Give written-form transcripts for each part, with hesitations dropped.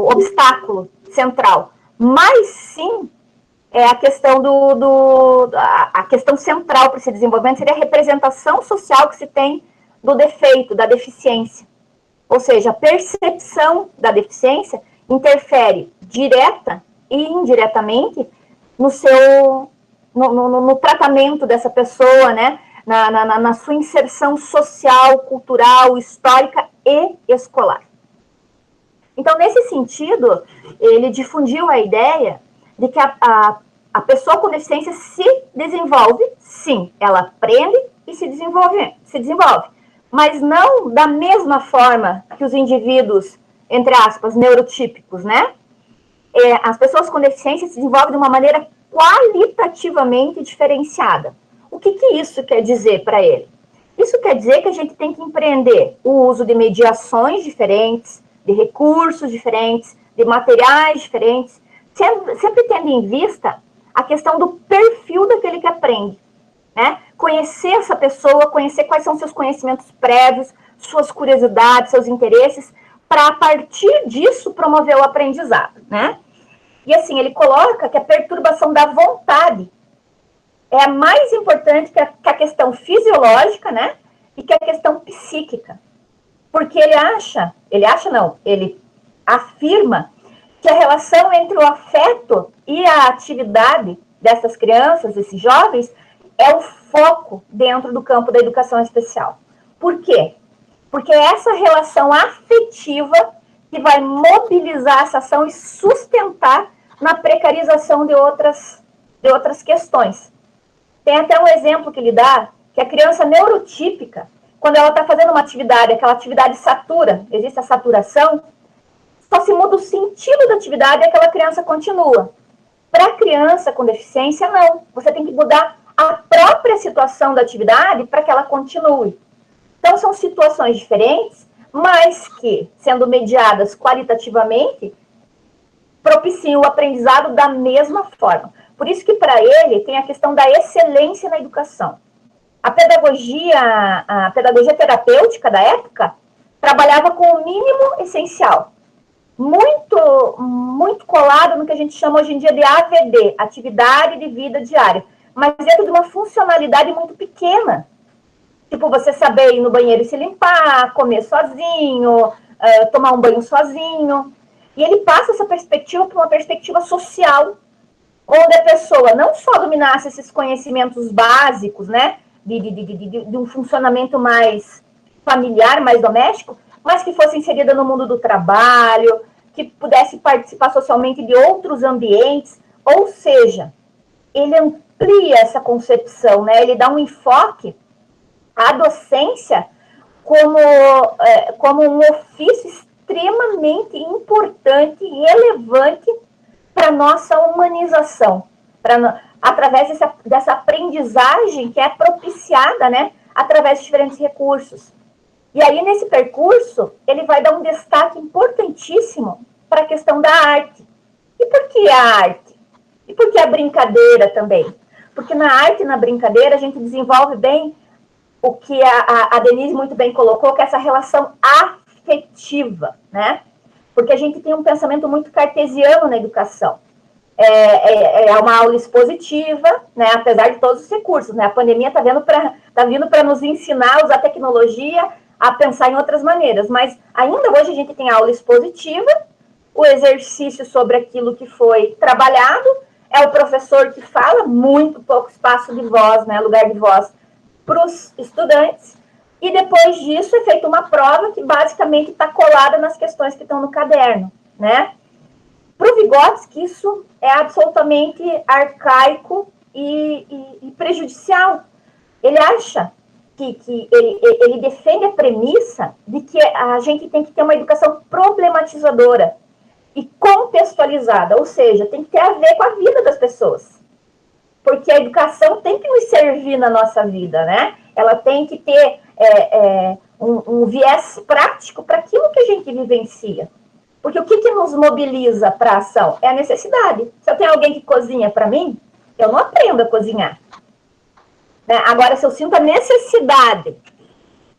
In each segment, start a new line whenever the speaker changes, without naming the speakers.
o obstáculo central, mas sim é a questão a questão central para esse desenvolvimento seria a representação social que se tem do defeito, da deficiência. Ou seja, a percepção da deficiência interfere direta e indiretamente no tratamento dessa pessoa, né? Na sua inserção social, cultural, histórica e escolar. Então, nesse sentido, ele difundiu a ideia de que a pessoa com deficiência se desenvolve, sim, ela aprende e se desenvolve, mas não da mesma forma que os indivíduos, entre aspas, neurotípicos, né? As pessoas com deficiência se desenvolvem de uma maneira qualitativamente diferenciada. O que isso quer dizer para ele? Isso quer dizer que a gente tem que empreender o uso de mediações diferentes, de recursos diferentes, de materiais diferentes, sempre tendo em vista a questão do perfil daquele que aprende, né? Conhecer essa pessoa, conhecer quais são seus conhecimentos prévios, suas curiosidades, seus interesses, para, a partir disso, promover o aprendizado, né? E assim, ele coloca que a perturbação da vontade é mais importante que a questão fisiológica, né? E que a questão psíquica. Porque ele afirma que a relação entre o afeto e a atividade dessas crianças, desses jovens, é o foco dentro do campo da educação especial. Por quê? Porque é essa relação afetiva que vai mobilizar essa ação e sustentar na precarização de outras questões. Tem até um exemplo que ele dá, que a criança neurotípica, quando ela está fazendo uma atividade, aquela atividade satura, existe a saturação, só se muda o sentido da atividade e aquela criança continua. Para a criança com deficiência, não. Você tem que mudar a própria situação da atividade para que ela continue. Então, são situações diferentes, mas que, sendo mediadas qualitativamente, propiciam o aprendizado da mesma forma. Por isso que, para ele, tem a questão da excelência na educação. A pedagogia terapêutica da época trabalhava com o mínimo essencial. Muito colado no que a gente chama hoje em dia de AVD, atividade de vida diária, mas dentro de uma funcionalidade muito pequena. Tipo, você saber ir no banheiro e se limpar, comer sozinho, tomar um banho sozinho. E ele passa essa perspectiva para uma perspectiva social, onde a pessoa não só dominasse esses conhecimentos básicos, né, de um funcionamento mais familiar, mais doméstico, mas que fosse inserida no mundo do trabalho, que pudesse participar socialmente de outros ambientes, ou seja, ele amplia essa concepção, né? Ele dá um enfoque à docência como um ofício extremamente importante e relevante para a nossa humanização, através dessa aprendizagem que é propiciada, né, através de diferentes recursos. E aí, nesse percurso, ele vai dar um destaque importantíssimo para a questão da arte. E por que a arte? E por que a brincadeira também? Porque na arte e na brincadeira a gente desenvolve bem o que a Denise muito bem colocou, que é essa relação afetiva, né? Porque a gente tem um pensamento muito cartesiano na educação. É uma aula expositiva, né? Apesar de todos os recursos, né? A pandemia está vindo para nos ensinar a usar tecnologia, a pensar em outras maneiras, mas ainda hoje a gente tem a aula expositiva, o exercício sobre aquilo que foi trabalhado, é o professor que fala, muito pouco espaço de voz, né, lugar de voz para os estudantes, e depois disso é feita uma prova que basicamente está colada nas questões que estão no caderno, né? Para o Vygotsky, isso é absolutamente arcaico e prejudicial. Ele acha que ele defende a premissa de que a gente tem que ter uma educação problematizadora e contextualizada, ou seja, tem que ter a ver com a vida das pessoas. Porque a educação tem que nos servir na nossa vida, né? Ela tem que ter um viés prático para aquilo que a gente vivencia. Porque o que nos mobiliza para a ação? É a necessidade. Se eu tenho alguém que cozinha para mim, eu não aprendo a cozinhar. Né? Agora, se eu sinto a necessidade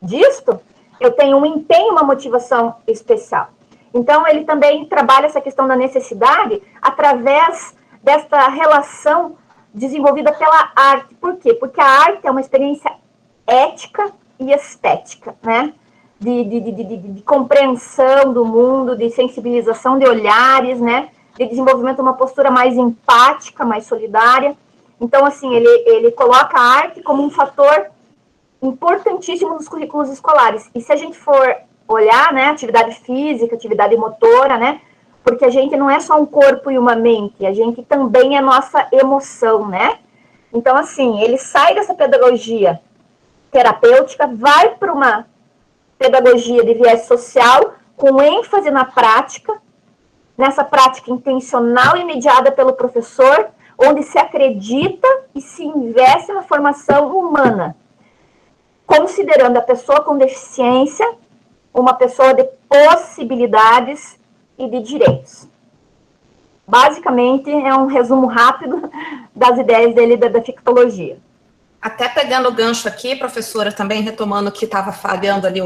disto, eu tenho um empenho, uma motivação especial. Então, ele também trabalha essa questão da necessidade através dessa relação desenvolvida pela arte. Por quê? Porque a arte é uma experiência ética e estética, né? De compreensão do mundo, de sensibilização de olhares, né? De desenvolvimento de uma postura mais empática, mais solidária. Então, assim, ele coloca a arte como um fator importantíssimo nos currículos escolares. E se a gente for olhar, né, atividade física, atividade motora, né, porque a gente não é só um corpo e uma mente, a gente também é nossa emoção, né? Então, assim, ele sai dessa pedagogia terapêutica, vai para uma pedagogia de viés social, com ênfase na prática, nessa prática intencional e mediada pelo professor, onde se acredita e se investe na formação humana, considerando a pessoa com deficiência uma pessoa de possibilidades e de direitos. Basicamente, é um resumo rápido das ideias dele da defectologia.
Até pegando o gancho aqui, professora, também retomando o que estava falhando ali,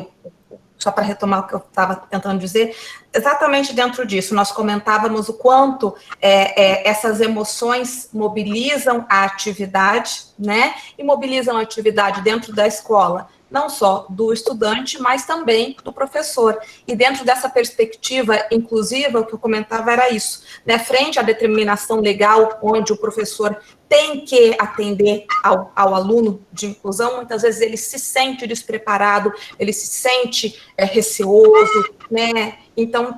só para retomar o que eu estava tentando dizer, exatamente dentro disso, nós comentávamos o quanto essas emoções mobilizam a atividade, né, e mobilizam a atividade dentro da escola, não só do estudante, mas também do professor. E dentro dessa perspectiva inclusiva, o que eu comentava era isso, né, frente à determinação legal, onde o professor tem que atender ao aluno de inclusão, muitas vezes ele se sente despreparado, ele se sente receoso, né? Então,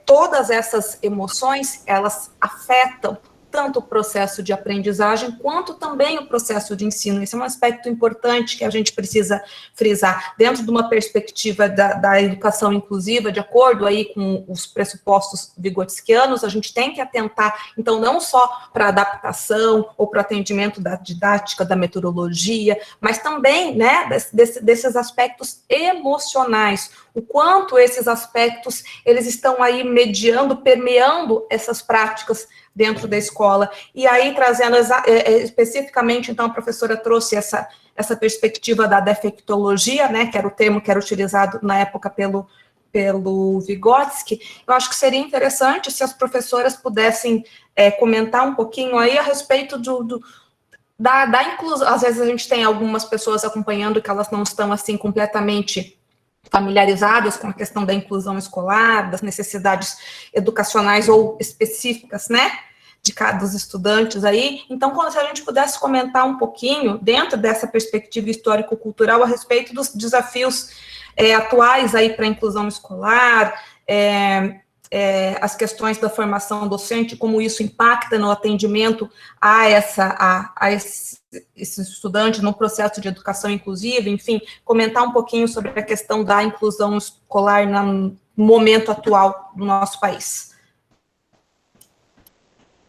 todas essas emoções, elas afetam tanto o processo de aprendizagem, quanto também o processo de ensino. Esse é um aspecto importante que a gente precisa frisar. Dentro de uma perspectiva da educação inclusiva, de acordo aí com os pressupostos vigotskianos, a gente tem que atentar, então, não só para a adaptação ou para o atendimento da didática, da metodologia, mas também, né, desses aspectos emocionais, o quanto esses aspectos, eles estão aí mediando, permeando essas práticas dentro da escola. E aí, trazendo especificamente, então, a professora trouxe essa perspectiva da defectologia, né, que era o termo que era utilizado na época pelo Vygotsky. Eu acho que seria interessante se as professoras pudessem comentar um pouquinho aí a respeito da inclusão. Às vezes a gente tem algumas pessoas acompanhando que elas não estão, assim, completamente familiarizadas com a questão da inclusão escolar, das necessidades educacionais ou específicas, né, dos estudantes aí. Então, se a gente pudesse comentar um pouquinho, dentro dessa perspectiva histórico-cultural, a respeito dos desafios atuais aí para a inclusão escolar, as questões da formação docente, como isso impacta no atendimento a esse estudante no processo de educação inclusiva, enfim, comentar um pouquinho sobre a questão da inclusão escolar no momento atual do nosso país.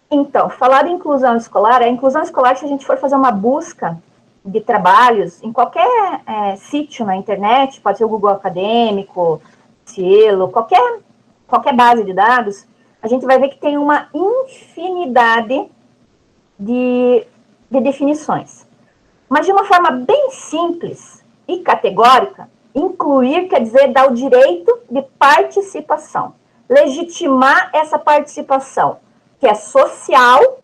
Então, falar de inclusão escolar, a inclusão escolar, se a gente for fazer uma busca de trabalhos em qualquer sítio na internet, pode ser o Google Acadêmico, Cielo, qualquer base de dados, a gente vai ver que tem uma infinidade de definições. Mas de uma forma bem simples e categórica, incluir quer dizer dar o direito de participação, legitimar essa participação, que é social,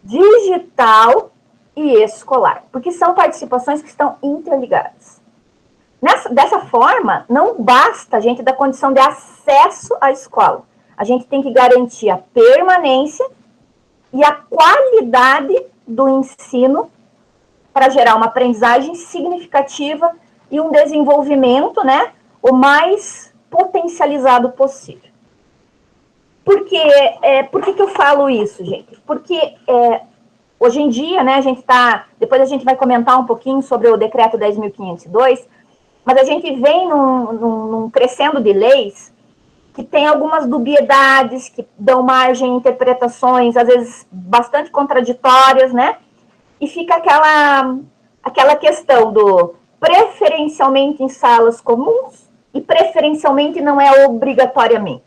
digital e escolar, porque são participações que estão interligadas. Dessa forma, não basta a gente dar condição de acesso à escola. A gente tem que garantir a permanência e a qualidade do ensino para gerar uma aprendizagem significativa e um desenvolvimento, né, o mais potencializado possível. Por que eu falo isso, gente? Porque hoje em dia, né, depois a gente vai comentar um pouquinho sobre o decreto 10.502, mas a gente vem num crescendo de leis que tem algumas dubiedades, que dão margem a interpretações, às vezes, bastante contraditórias, né? E fica aquela questão do preferencialmente em salas comuns e preferencialmente não é obrigatoriamente.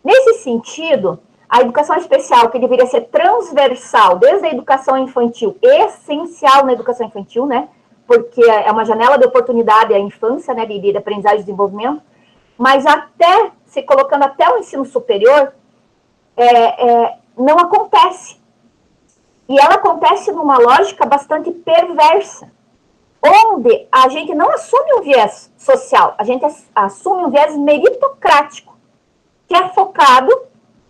Nesse sentido, a educação especial, que deveria ser transversal, desde a educação infantil, essencial na educação infantil, né? Porque é uma janela de oportunidade à infância, né? De aprendizagem e desenvolvimento, mas até, se colocando até o ensino superior, não acontece. E ela acontece numa lógica bastante perversa, onde a gente não assume um viés social, a gente assume um viés meritocrático, que é focado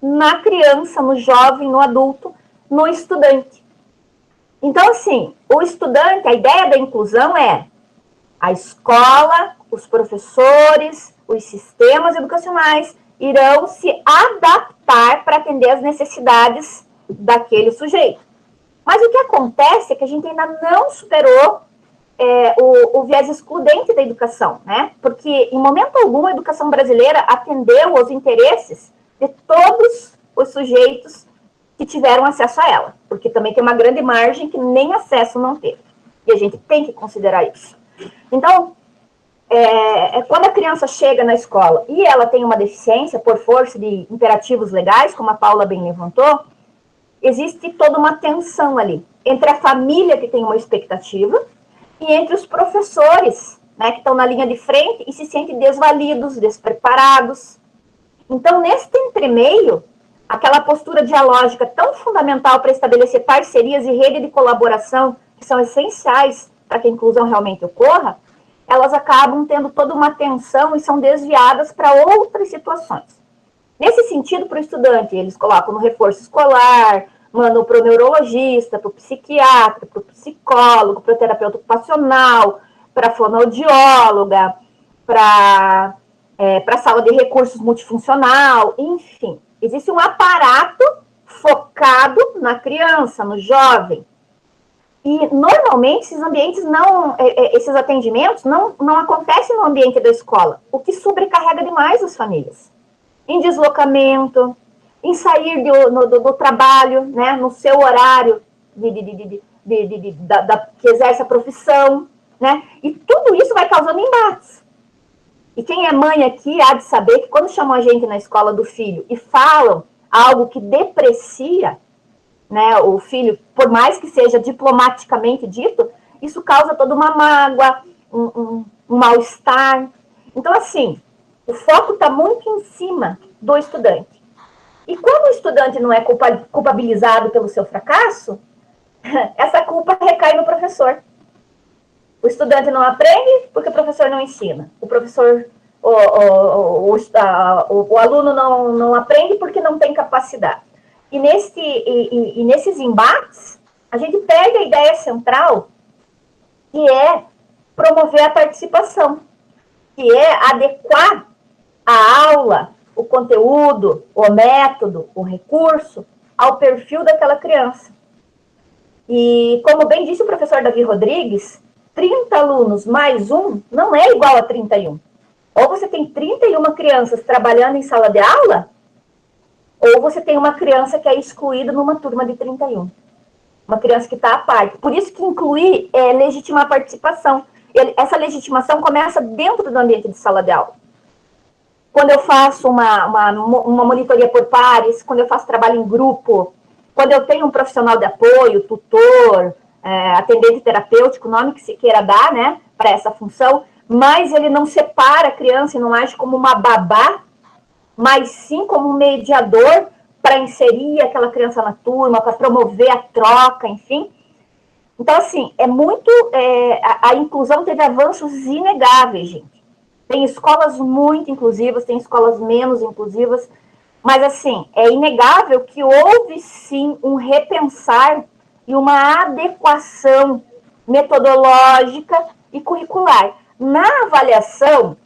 na criança, no jovem, no adulto, no estudante. Então, assim, o estudante, a ideia da inclusão é a escola, os professores, os sistemas educacionais irão se adaptar para atender às necessidades daquele sujeito. Mas o que acontece é que a gente ainda não superou o viés excludente da educação, né? Porque, em momento algum, a educação brasileira atendeu aos interesses de todos os sujeitos que tiveram acesso a ela, porque também tem uma grande margem que nem acesso não teve. E a gente tem que considerar isso. Então, quando a criança chega na escola e ela tem uma deficiência por força de imperativos legais, como a Paula bem levantou, existe toda uma tensão ali entre a família, que tem uma expectativa, e entre os professores, né, que estão na linha de frente e se sentem desvalidos, despreparados. Então, nesse entremeio, aquela postura dialógica tão fundamental para estabelecer parcerias e rede de colaboração, que são essenciais para que a inclusão realmente ocorra, elas acabam tendo toda uma tensão e são desviadas para outras situações. Nesse sentido, para o estudante, eles colocam no reforço escolar, mandam para o neurologista, para o psiquiatra, para o psicólogo, para o terapeuta ocupacional, para a fonoaudióloga, para a sala de recursos multifuncional, enfim. Existe um aparato focado na criança, no jovem. E, normalmente, esses ambientes esses atendimentos não acontecem no ambiente da escola, o que sobrecarrega demais as famílias. Em deslocamento, em sair do trabalho, né, no seu horário que exerce a profissão, né, e tudo isso vai causando embates. E quem é mãe aqui há de saber que quando chamam a gente na escola do filho e falam algo que deprecia, né, o filho, por mais que seja diplomaticamente dito, isso causa toda uma mágoa, um mal-estar. Então, assim, o foco está muito em cima do estudante. E como o estudante não é culpabilizado pelo seu fracasso, essa culpa recai no professor. O estudante não aprende porque o professor não ensina. O aluno não aprende porque não tem capacidade. E nesses embates, a gente perde a ideia central, que é promover a participação, que é adequar a aula, o conteúdo, o método, o recurso, ao perfil daquela criança. E, como bem disse o professor Davi Rodrigues, 30 alunos mais um não é igual a 31. Ou você tem 31 crianças trabalhando em sala de aula, ou você tem uma criança que é excluída numa turma de 31. Uma criança que está à parte. Por isso que incluir é legitimar a participação. Essa legitimação começa dentro do ambiente de sala de aula. Quando eu faço uma monitoria por pares, quando eu faço trabalho em grupo, quando eu tenho um profissional de apoio, tutor, atendente terapêutico, o nome que se queira dar, né, para essa função, mas ele não separa a criança e não age como uma babá, mas sim como um mediador para inserir aquela criança na turma, para promover a troca, enfim. Então, assim, a inclusão teve avanços inegáveis, gente. Tem escolas muito inclusivas, tem escolas menos inclusivas, mas, assim, é inegável que houve, sim, um repensar e uma adequação metodológica e curricular. Na avaliação,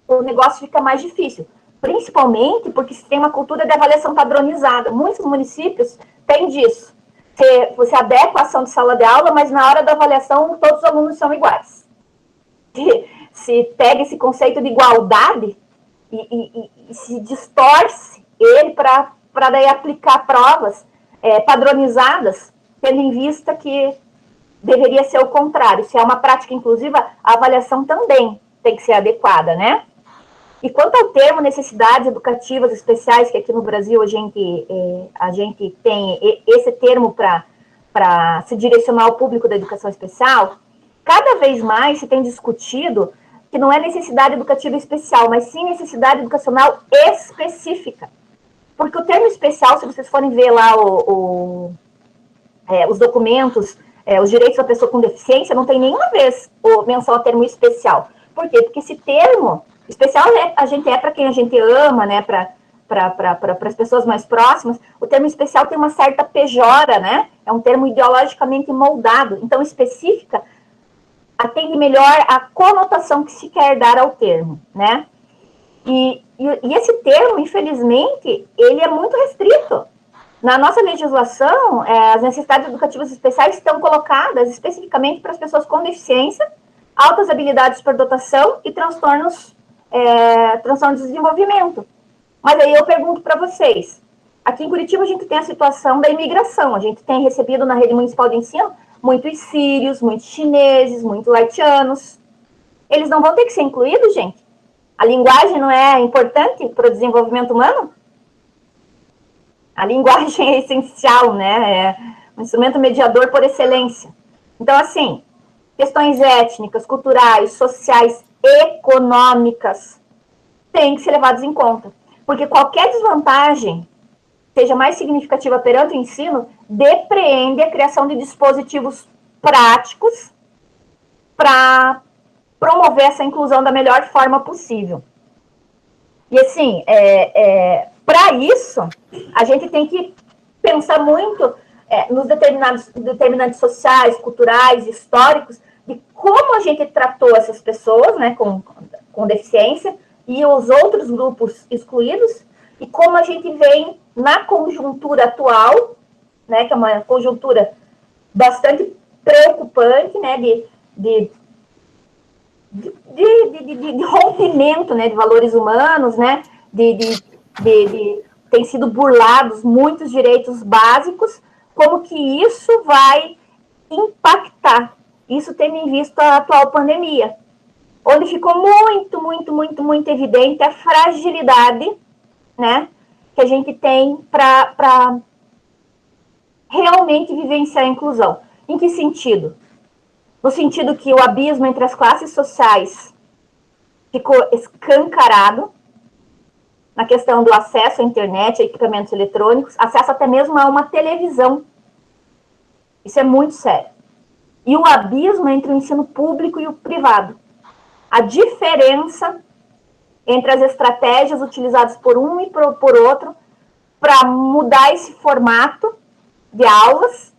o negócio fica mais difícil, principalmente porque se tem uma cultura de avaliação padronizada. Muitos municípios têm disso. Você adequa a ação de sala de aula, mas na hora da avaliação todos os alunos são iguais. Se pega esse conceito de igualdade e se distorce ele para daí aplicar provas padronizadas, tendo em vista que deveria ser o contrário. Se é uma prática inclusiva, a avaliação também tem que ser adequada, né? E quanto ao termo necessidades educativas especiais, que aqui no Brasil a gente tem esse termo para se direcionar ao público da educação especial, cada vez mais se tem discutido que não é necessidade educativa especial, mas sim necessidade educacional específica. Porque o termo especial, se vocês forem ver lá os documentos, os direitos da pessoa com deficiência, não tem nenhuma vez menção ao termo especial. Por quê? Porque esse termo especial a gente para quem a gente ama, né, para as pessoas mais próximas. O termo especial tem uma certa pejora, né? É um termo ideologicamente moldado. Então, específica atende melhor a conotação que se quer dar ao termo, né? E esse termo, infelizmente, ele é muito restrito. Na nossa legislação, as necessidades educativas especiais estão colocadas especificamente para as pessoas com deficiência, altas habilidades de superdotação e transtornos de desenvolvimento. Mas aí eu pergunto para vocês, aqui em Curitiba a gente tem a situação da imigração, a gente tem recebido na rede municipal de ensino muitos sírios, muitos chineses, muitos haitianos. Eles não vão ter que ser incluídos, gente? A linguagem não é importante para o desenvolvimento humano? A linguagem é essencial, né? É um instrumento mediador por excelência. Então, assim, questões étnicas, culturais, sociais, econômicas, têm que ser levadas em conta. Porque qualquer desvantagem, seja mais significativa perante o ensino, depreende a criação de dispositivos práticos para promover essa inclusão da melhor forma possível. E, assim, para isso, a gente tem que pensar muito nos determinantes sociais, culturais, históricos, de como a gente tratou essas pessoas, né, com deficiência e os outros grupos excluídos, e como a gente vem na conjuntura atual, né, que é uma conjuntura bastante preocupante, né, de rompimento, né, de valores humanos, né, tem sido burlados muitos direitos básicos, como que isso vai impactar, isso tendo em vista a atual pandemia, onde ficou muito evidente a fragilidade, né, que a gente tem para realmente vivenciar a inclusão. Em que sentido? No sentido que o abismo entre as classes sociais ficou escancarado, na questão do acesso à internet, a equipamentos eletrônicos, acesso até mesmo a uma televisão. Isso é muito sério. E o abismo entre o ensino público e o privado. A diferença entre as estratégias utilizadas por um e por outro para mudar esse formato de aulas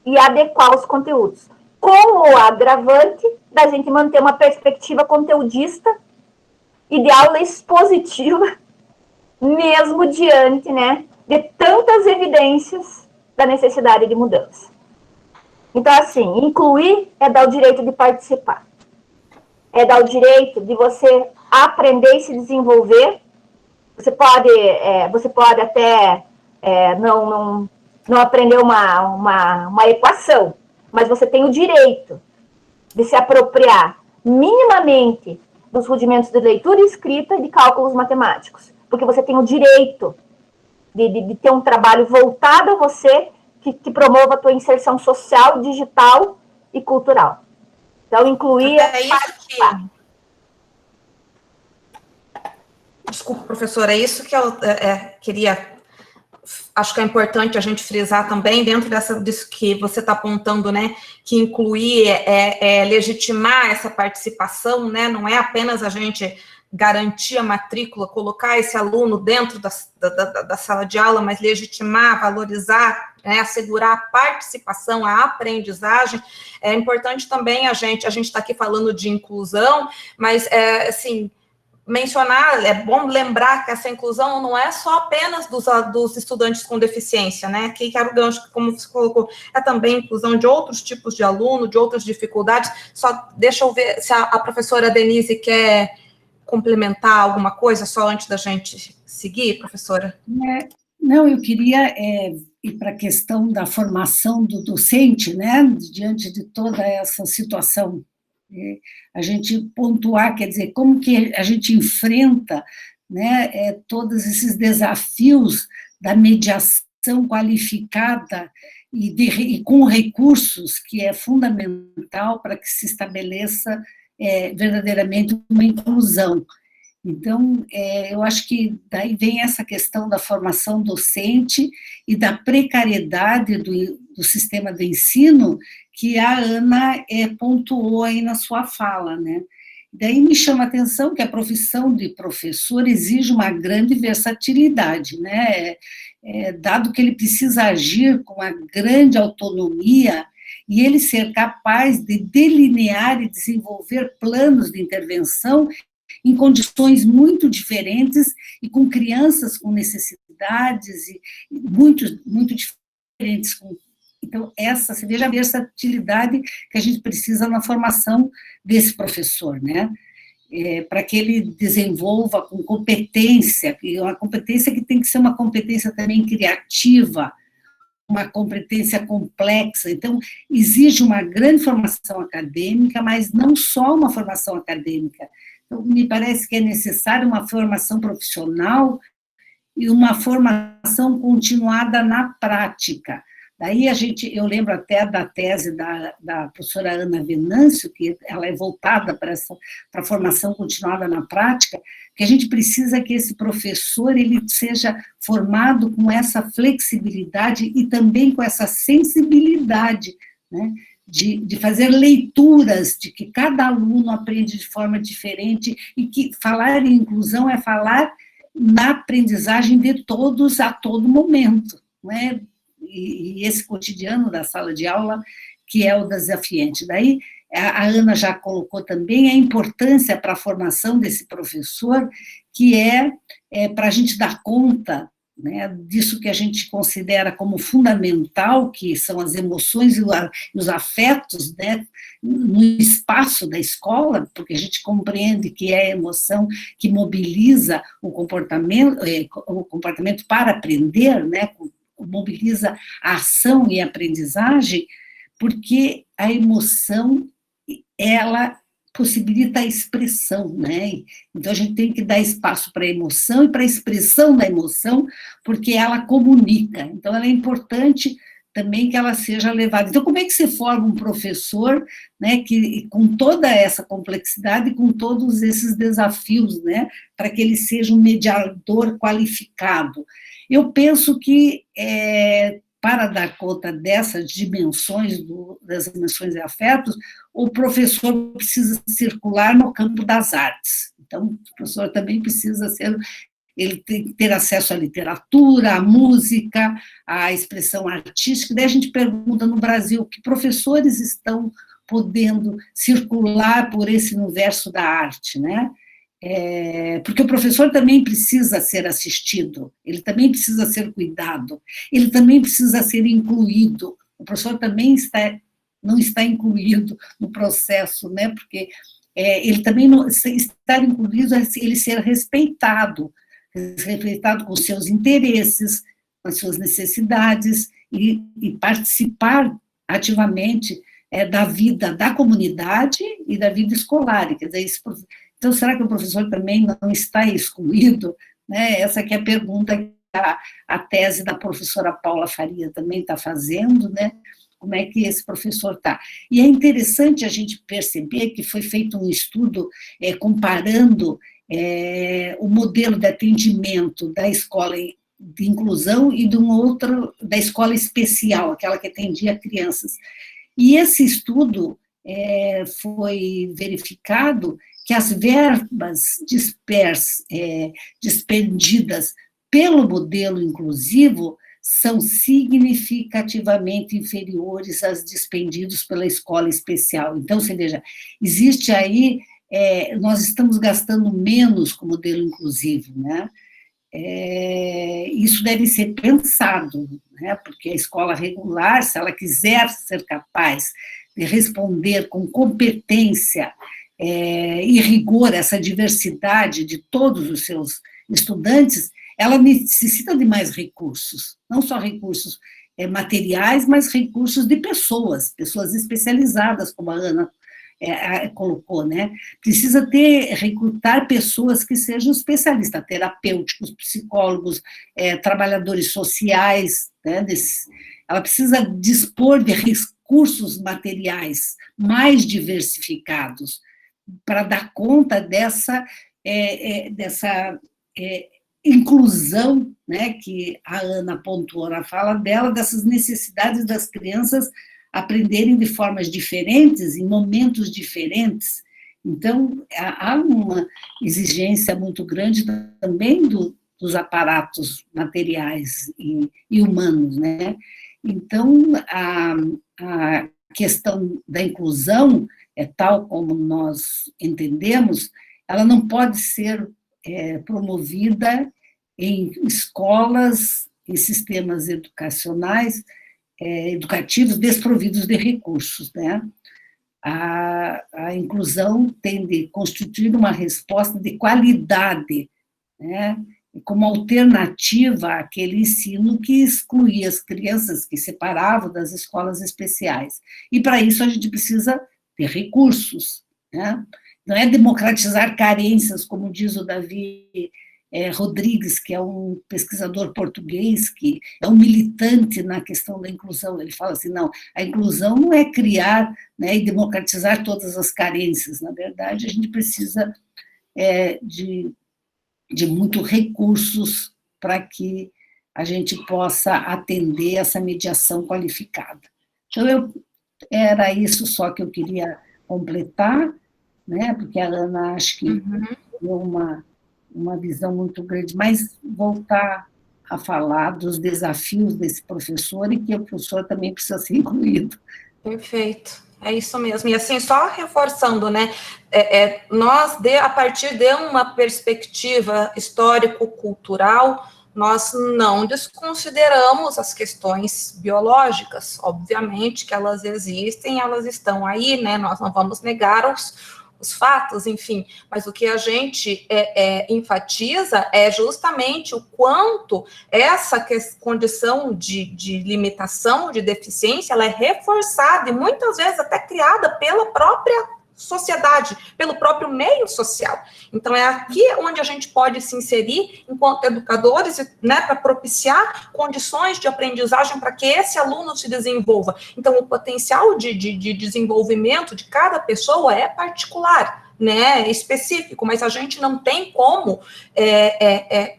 e adequar os conteúdos. Com o agravante da gente manter uma perspectiva conteudista e de aula expositiva, mesmo diante, né, de tantas evidências da necessidade de mudança. Então, assim, incluir é dar o direito de participar. É dar o direito de você aprender e se desenvolver. Você pode até não aprender uma equação, mas você tem o direito de se apropriar minimamente dos rudimentos de leitura e escrita e de cálculos matemáticos. Porque você tem o direito de ter um trabalho voltado a você que promova a tua inserção social, digital e cultural. Então, incluir participar.
Desculpa, professora, é isso que eu queria... Acho que é importante a gente frisar também, dentro disso que você está apontando, né, que incluir legitimar essa participação, né, não é apenas a gente garantir a matrícula, colocar esse aluno dentro da sala de aula, mas legitimar, valorizar, né, assegurar a participação, a aprendizagem. É importante também a gente está aqui falando de inclusão, mas, assim, mencionar, é bom lembrar que essa inclusão não é só apenas dos estudantes com deficiência, né, que era o gancho, como você colocou, é também inclusão de outros tipos de aluno, de outras dificuldades. Só deixa eu ver se a professora Denise quer complementar alguma coisa, só antes da gente seguir, professora?
Não, eu queria ir para a questão da formação do docente, né, diante de toda essa situação. A gente pontuar, quer dizer, como que a gente enfrenta, né, todos esses desafios da mediação qualificada e com recursos, que é fundamental para que se estabeleça verdadeiramente uma inclusão. Então, eu acho que daí vem essa questão da formação docente e da precariedade do sistema de ensino que a Ana pontuou aí na sua fala, né? Daí me chama a atenção que a profissão de professor exige uma grande versatilidade, né? Dado que ele precisa agir com uma grande autonomia e ele ser capaz de delinear e desenvolver planos de intervenção em condições muito diferentes e com crianças com necessidades e muito diferentes. Então, você veja a versatilidade que a gente precisa na formação desse professor, né? Para que ele desenvolva com competência, e uma competência que tem que ser uma competência também criativa, uma competência complexa. Então, exige uma grande formação acadêmica, mas não só uma formação acadêmica. Então, me parece que é necessária uma formação profissional e uma formação continuada na prática. Daí eu lembro até da tese da professora Ana Venâncio, que ela é voltada para a formação continuada na prática, que a gente precisa que esse professor ele seja formado com essa flexibilidade e também com essa sensibilidade, né? De fazer leituras, de que cada aluno aprende de forma diferente, e que falar em inclusão é falar na aprendizagem de todos a todo momento, não é? E esse cotidiano da sala de aula que é o desafiante. Daí, a Ana já colocou também a importância para a formação desse professor, que para a gente dar conta, né, disso que a gente considera como fundamental, que são as emoções e os afetos, né, no espaço da escola, porque a gente compreende que é a emoção que mobiliza o comportamento para aprender, né, mobiliza a ação e a aprendizagem, porque a emoção, ela possibilita a expressão, né? Então, a gente tem que dar espaço para a emoção e para a expressão da emoção, porque ela comunica. Então, ela é importante também que ela seja levada. Então, como é que se forma um professor, né, que, com toda essa complexidade, com todos esses desafios, né, para que ele seja um mediador qualificado? Eu penso que, para dar conta dessas dimensões, das emoções e afetos, o professor precisa circular no campo das artes. Então, o professor também precisa ele tem que ter acesso à literatura, à música, à expressão artística. Daí a gente pergunta no Brasil que professores estão podendo circular por esse universo da arte, né? Porque o professor também precisa ser assistido, ele também precisa ser cuidado, ele também precisa ser incluído. O professor também não está incluído no processo, né? Porque ele também não, estar incluído é ele ser respeitado com seus interesses, com as suas necessidades, e participar ativamente da vida da comunidade e da vida escolar. Quer dizer, então, será que o professor também não está excluído? Né? Essa que é a pergunta que a tese da professora Paula Faria também está fazendo, né? Como é que esse professor está? E é interessante a gente perceber que foi feito um estudo comparando o modelo de atendimento da escola de inclusão e de da escola especial, aquela que atendia crianças. E esse estudo foi verificado que as verbas despendidas pelo modelo inclusivo são significativamente inferiores às despendidas pela escola especial. Então, você veja, existe aí, nós estamos gastando menos com o modelo inclusivo, né? Isso deve ser pensado, né? Porque a escola regular, se ela quiser ser capaz de responder com competência e rigor essa diversidade de todos os seus estudantes, ela necessita de mais recursos, não só recursos materiais, mas recursos de pessoas especializadas, como a Ana colocou, né? Precisa recrutar pessoas que sejam especialistas, terapêuticos, psicólogos, trabalhadores sociais, né? Ela precisa dispor de recursos materiais mais diversificados, para dar conta dessa inclusão, né, que a Ana pontuou na fala dela, dessas necessidades das crianças aprenderem de formas diferentes, em momentos diferentes. Então, há uma exigência muito grande também dos aparatos materiais e humanos, né? Então, a questão da inclusão, tal como nós entendemos, ela não pode ser promovida em escolas e sistemas educativos desprovidos de recursos, né? A inclusão tem de constituir uma resposta de qualidade, né? Como alternativa àquele ensino que excluía as crianças, que separava das escolas especiais. E, para isso, a gente precisa ter recursos, né? Não é democratizar carências, como diz o Davi Rodrigues, que é um pesquisador português, que é um militante na questão da inclusão. Ele fala assim, não, a inclusão não é criar, né, e democratizar todas as carências. Na verdade, a gente precisa de muitos recursos para que a gente possa atender essa mediação qualificada. Então, era isso só que eu queria completar, né, porque a Ana acho que deu uma visão muito grande, mas voltar a falar dos desafios desse professor e que o professor também precisa ser incluído.
Perfeito, é isso mesmo. E assim, só reforçando, né, nós, a partir de uma perspectiva histórico-cultural, nós não desconsideramos as questões biológicas, obviamente que elas existem, elas estão aí, né, nós não vamos negar os fatos, enfim, mas o que a gente enfatiza é justamente o quanto essa condição de limitação, de deficiência, ela é reforçada e muitas vezes até criada pela própria sociedade, pelo próprio meio social. Então, é aqui onde a gente pode se inserir enquanto educadores, né, para propiciar condições de aprendizagem para que esse aluno se desenvolva. Então, o potencial de desenvolvimento de cada pessoa é particular, né, específico, mas a gente não tem como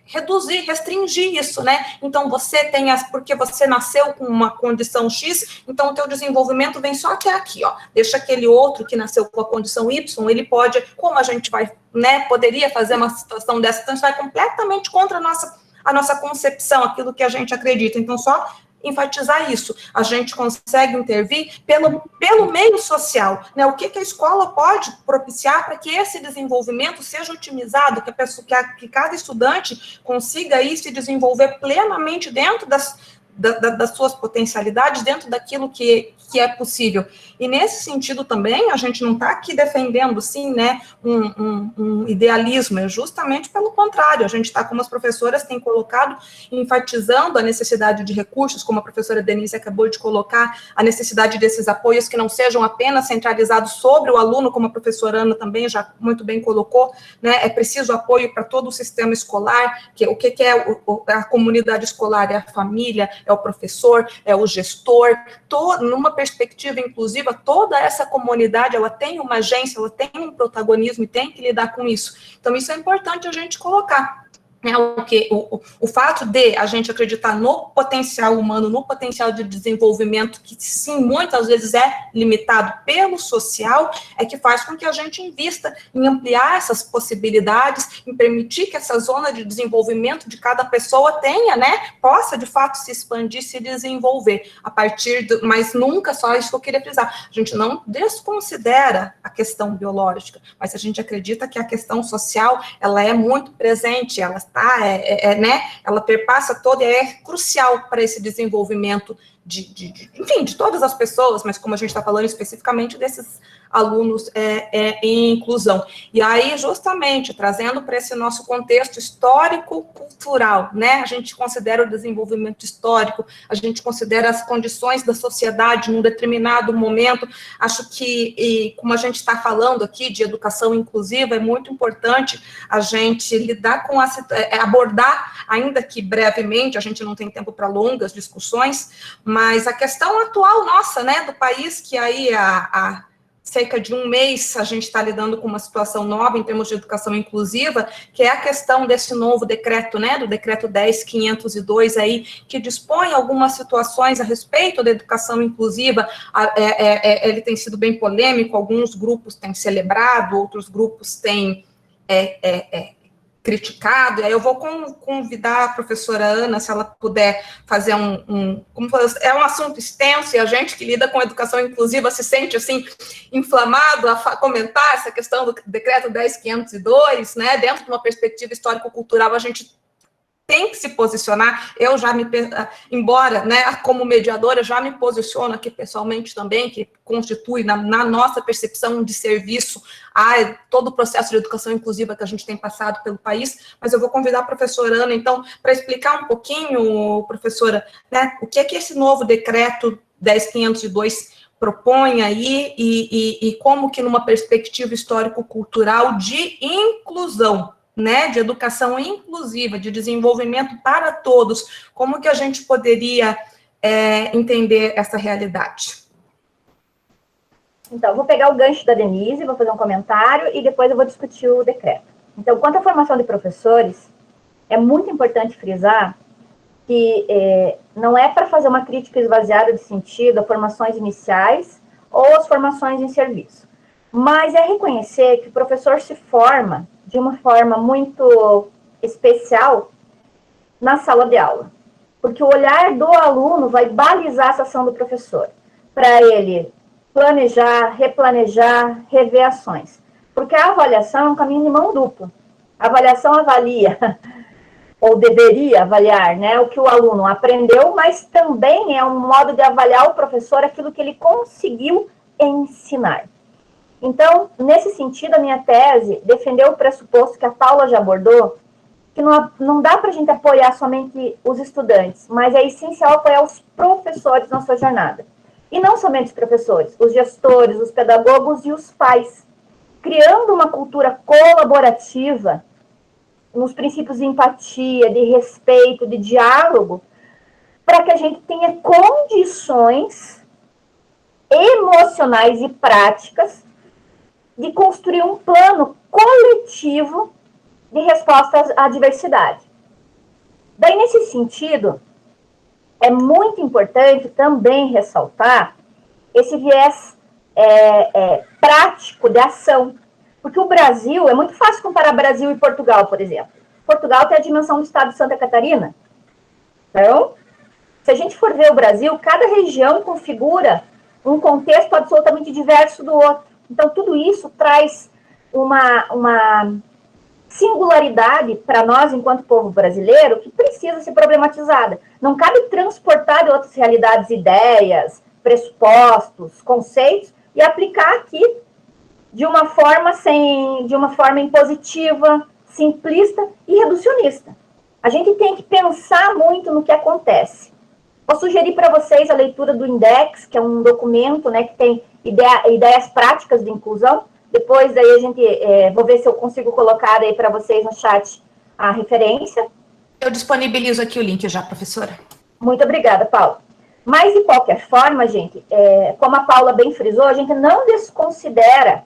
reduzir, restringir isso, né? Então, você tem porque você nasceu com uma condição X, então o teu desenvolvimento vem só até aqui, ó. Deixa aquele outro que nasceu com a condição Y, ele pode, como a gente vai, né, poderia fazer uma situação dessa, então isso vai completamente contra a nossa concepção, aquilo que a gente acredita. Então, só enfatizar isso, a gente consegue intervir pelo meio social, né? O que a escola pode propiciar para que esse desenvolvimento seja otimizado, que cada estudante consiga aí se desenvolver plenamente dentro das suas potencialidades, dentro daquilo que é possível. E nesse sentido também, a gente não está aqui defendendo, sim, né, um idealismo, é justamente pelo contrário, a gente está, como as professoras têm colocado, enfatizando a necessidade de recursos, como a professora Denise acabou de colocar, a necessidade desses apoios que não sejam apenas centralizados sobre o aluno, como a professora Ana também já muito bem colocou, né, é preciso apoio para todo o sistema escolar, o que é a comunidade escolar, é a família, é o professor, é o gestor, numa perspectiva inclusiva, toda essa comunidade, ela tem uma agência, ela tem um protagonismo e tem que lidar com isso. Então, isso é importante a gente colocar. O fato de a gente acreditar no potencial humano, no potencial de desenvolvimento, que sim, muitas vezes é limitado pelo social, é que faz com que a gente invista em ampliar essas possibilidades, em permitir que essa zona de desenvolvimento de cada pessoa tenha, né, possa de fato se expandir, se desenvolver, mas nunca, só isso que eu queria frisar, a gente não desconsidera a questão biológica, mas a gente acredita que a questão social, ela é muito presente, ela né, ela perpassa toda e é crucial para esse desenvolvimento enfim, de todas as pessoas, mas como a gente está falando especificamente desses alunos em inclusão. E aí, justamente, trazendo para esse nosso contexto histórico-cultural, né, a gente considera o desenvolvimento histórico, a gente considera as condições da sociedade num determinado momento, acho que, como a gente está falando aqui de educação inclusiva, é muito importante a gente lidar com abordar, ainda que brevemente, a gente não tem tempo para longas discussões, mas a questão atual nossa, né, do país, que aí há cerca de um mês, a gente está lidando com uma situação nova em termos de educação inclusiva, que é a questão desse novo decreto, né, do decreto 10.502 aí, que dispõe algumas situações a respeito da educação inclusiva. Ele tem sido bem polêmico, alguns grupos têm celebrado, outros grupos têm criticado, e aí eu vou convidar a professora Ana, se ela puder fazer é um assunto extenso, e a gente que lida com educação inclusiva se sente, assim, inflamado a comentar essa questão do decreto 10.502, né, dentro de uma perspectiva histórico-cultural, a gente tem que se posicionar. Eu já embora, né, como mediadora, já me posiciono aqui pessoalmente também, que constitui, na nossa percepção de serviço, a todo o processo de educação inclusiva que a gente tem passado pelo país, mas eu vou convidar a professora Ana, então, para explicar um pouquinho, professora, né, o que é que esse novo decreto 10.502 propõe aí, e como que numa perspectiva histórico-cultural de inclusão, né, de educação inclusiva, de desenvolvimento para todos, como que a gente poderia entender essa realidade?
Então, vou pegar o gancho da Denise, vou fazer um comentário e depois eu vou discutir o decreto. Então, quanto à formação de professores, é muito importante frisar que não é para fazer uma crítica esvaziada de sentido a formações iniciais ou as formações em serviço, mas é reconhecer que o professor se forma de uma forma muito especial na sala de aula, porque o olhar do aluno vai balizar essa ação do professor, para ele planejar, replanejar, rever ações, porque a avaliação é um caminho de mão dupla. A avaliação avalia, ou deveria avaliar, né, o que o aluno aprendeu, mas também é um modo de avaliar o professor aquilo que ele conseguiu ensinar. Então, nesse sentido, a minha tese defendeu o pressuposto que a Paula já abordou, que não dá para a gente apoiar somente os estudantes, mas é essencial apoiar os professores na sua jornada. E não somente os professores, os gestores, os pedagogos e os pais, criando uma cultura colaborativa, nos princípios de empatia, de respeito, de diálogo, para que a gente tenha condições emocionais e práticas de construir um plano coletivo de resposta à diversidade. Daí, nesse sentido, é muito importante também ressaltar esse viés prático de ação, porque o Brasil, é muito fácil comparar Brasil e Portugal, por exemplo. Portugal tem a dimensão do estado de Santa Catarina. Então, se a gente for ver o Brasil, cada região configura um contexto absolutamente diverso do outro. Então, tudo isso traz uma singularidade para nós, enquanto povo brasileiro, que precisa ser problematizada. Não cabe transportar de outras realidades ideias, pressupostos, conceitos, e aplicar aqui de uma forma impositiva, simplista e reducionista. A gente tem que pensar muito no que acontece. Vou sugerir para vocês a leitura do Index, que é um documento, né, que tem ideias práticas de inclusão. Depois daí a gente vou ver se eu consigo colocar aí para vocês no chat a referência.
Eu disponibilizo aqui o link já, professora.
Muito obrigada, Paula. Mas, de qualquer forma, gente, como a Paula bem frisou, a gente não desconsidera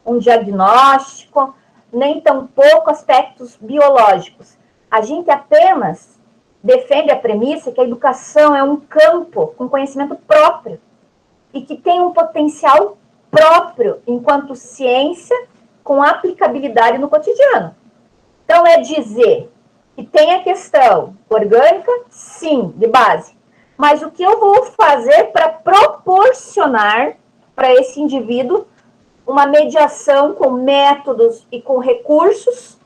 um diagnóstico, nem tampouco aspectos biológicos. A gente apenas defende a premissa que a educação é um campo com conhecimento próprio e que tem um potencial próprio enquanto ciência com aplicabilidade no cotidiano. Então, é dizer que tem a questão orgânica, sim, de base, mas o que eu vou fazer para proporcionar para esse indivíduo uma mediação com métodos e com recursos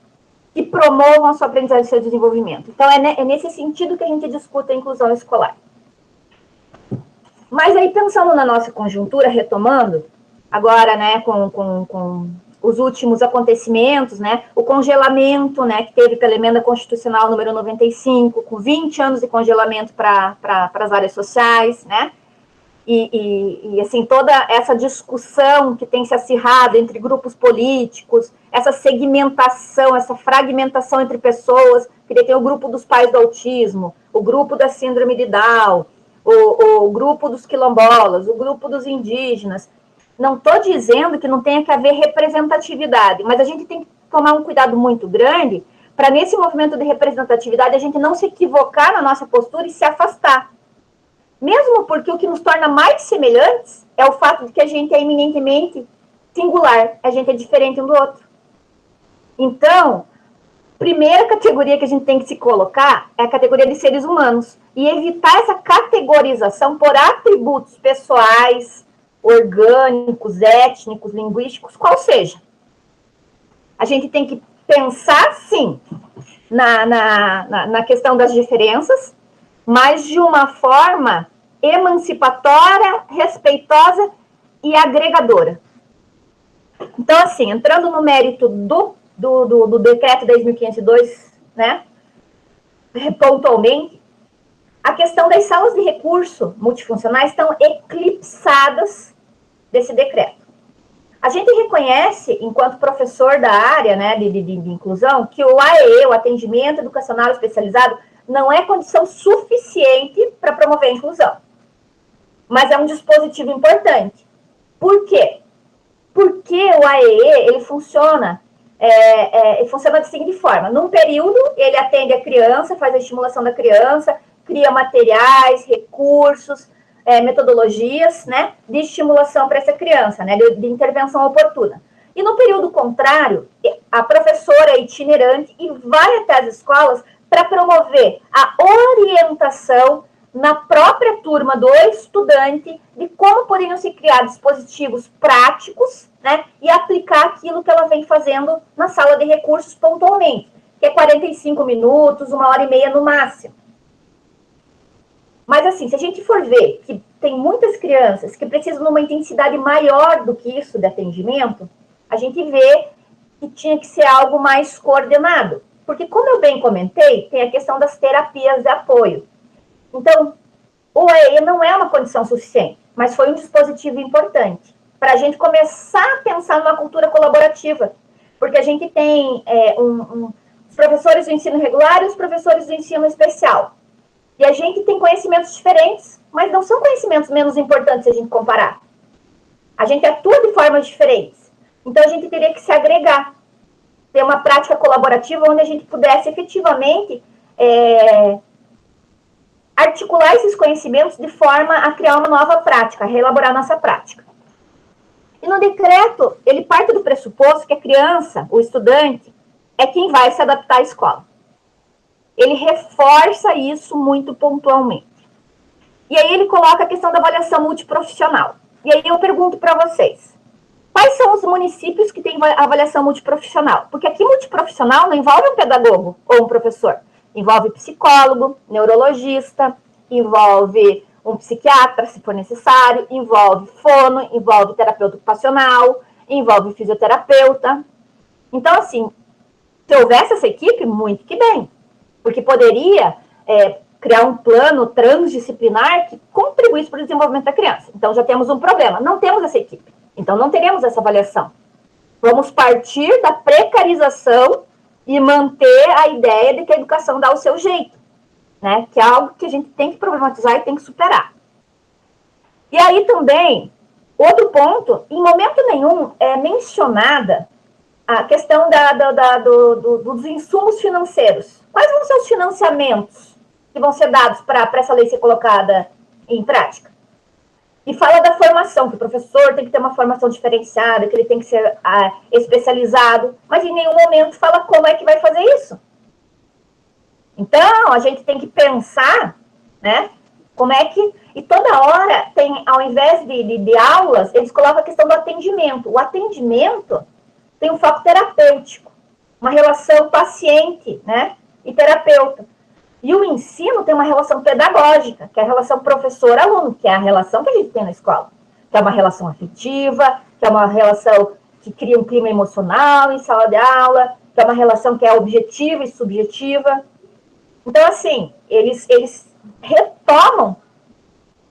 que promovam a sua aprendizagem e seu desenvolvimento. Então, é nesse sentido que a gente discute a inclusão escolar. Mas aí, pensando na nossa conjuntura, retomando, agora, né, com os últimos acontecimentos, né, o congelamento, né, que teve pela emenda constitucional número 95, com 20 anos de congelamento para as áreas sociais, né, e assim, toda essa discussão que tem se acirrado entre grupos políticos, essa segmentação, essa fragmentação entre pessoas, que tem o grupo dos pais do autismo, o grupo da síndrome de Down, o grupo dos quilombolas, o grupo dos indígenas. Não estou dizendo que não tenha que haver representatividade, mas a gente tem que tomar um cuidado muito grande para, nesse movimento de representatividade, a gente não se equivocar na nossa postura e se afastar. Mesmo porque o que nos torna mais semelhantes é o fato de que a gente é eminentemente singular, a gente é diferente um do outro. Então, primeira categoria que a gente tem que se colocar é a categoria de seres humanos e evitar essa categorização por atributos pessoais, orgânicos, étnicos, linguísticos, qual seja. A gente tem que pensar, sim, na questão das diferenças, mas de uma forma emancipatória, respeitosa e agregadora. Então, assim, entrando no mérito do decreto 10.502, né, pontualmente, a questão das salas de recurso multifuncionais estão eclipsadas desse decreto. A gente reconhece, enquanto professor da área, né, de inclusão, que o AEE, o Atendimento Educacional Especializado, não é condição suficiente para promover a inclusão. Mas é um dispositivo importante. Por quê? Porque o AEE, ele funciona da seguinte forma. Num período, ele atende a criança, faz a estimulação da criança, cria materiais, recursos, metodologias, né, de estimulação para essa criança, né, de intervenção oportuna. E no período contrário, a professora itinerante e vai até as escolas para promover a orientação na própria turma do estudante de como poderiam se criar dispositivos práticos, né, e aplicar aquilo que ela vem fazendo na sala de recursos pontualmente, que é 45 minutos, 1h30 no máximo. Mas, assim, se a gente for ver que tem muitas crianças que precisam de uma intensidade maior do que isso de atendimento, a gente vê que tinha que ser algo mais coordenado. Porque, como eu bem comentei, tem a questão das terapias de apoio. Então, o AEE não é uma condição suficiente, mas foi um dispositivo importante para a gente começar a pensar numa cultura colaborativa. Porque a gente tem os professores do ensino regular e os professores do ensino especial. E a gente tem conhecimentos diferentes, mas não são conhecimentos menos importantes se a gente comparar. A gente atua de formas diferentes. Então, a gente teria que se agregar, ter uma prática colaborativa onde a gente pudesse efetivamente articular esses conhecimentos de forma a criar uma nova prática, a reelaborar nossa prática. E no decreto, ele parte do pressuposto que a criança, o estudante, é quem vai se adaptar à escola. Ele reforça isso muito pontualmente. E aí ele coloca a questão da avaliação multiprofissional. E aí eu pergunto para vocês, quais são os municípios que têm avaliação multiprofissional? Porque aqui multiprofissional não envolve um pedagogo ou um professor. Envolve psicólogo, neurologista, envolve um psiquiatra, se for necessário, envolve fono, envolve terapeuta ocupacional, envolve fisioterapeuta. Então, assim, se houvesse essa equipe, muito que bem. Porque poderia criar um plano transdisciplinar que contribuísse para o desenvolvimento da criança. Então, já temos um problema. Não temos essa equipe. Então, não teremos essa avaliação. Vamos partir da precarização e manter a ideia de que a educação dá o seu jeito, né? Que é algo que a gente tem que problematizar e tem que superar. E aí também, outro ponto, em momento nenhum é mencionada a questão dos insumos financeiros. Quais vão ser os financiamentos que vão ser dados para essa lei ser colocada em prática? E fala da formação, que o professor tem que ter uma formação diferenciada, que ele tem que ser especializado, mas em nenhum momento fala como é que vai fazer isso. Então, a gente tem que pensar, né, como é que... E toda hora, tem, ao invés de aulas, eles colocam a questão do atendimento. O atendimento tem um foco terapêutico, uma relação paciente, né, e terapeuta. E o ensino tem uma relação pedagógica, que é a relação professor-aluno, que é a relação que a gente tem na escola. Que é uma relação afetiva, que é uma relação que cria um clima emocional em sala de aula, que é uma relação que é objetiva e subjetiva. Então, assim, eles retomam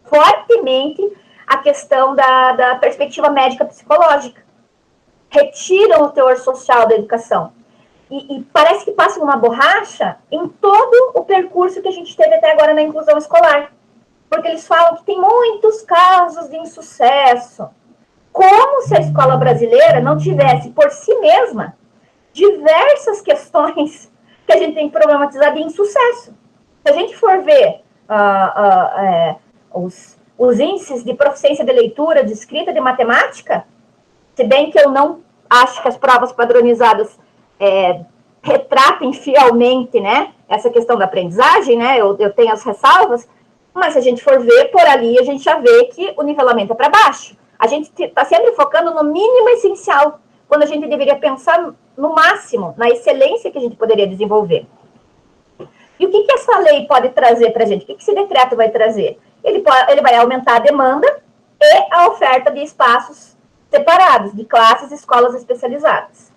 fortemente a questão da perspectiva médica psicológica. Retiram o teor social da educação. E parece que passa uma borracha em todo o percurso que a gente teve até agora na inclusão escolar. Porque eles falam que tem muitos casos de insucesso. como se a escola brasileira não tivesse, por si mesma, diversas questões que a gente tem que problematizar de insucesso. Se a gente for ver os índices de proficiência de leitura, de escrita, de matemática, se bem que eu não acho que as provas padronizadas retratem fielmente, né, essa questão da aprendizagem, né, eu tenho as ressalvas, mas se a gente for ver por ali, a gente já vê que o nivelamento é para baixo. A gente está sempre focando no mínimo essencial, quando a gente deveria pensar no máximo, na excelência que a gente poderia desenvolver. E o que essa lei pode trazer para a gente? O que esse decreto vai trazer? Ele vai aumentar a demanda e a oferta de espaços separados, de classes e escolas especializadas.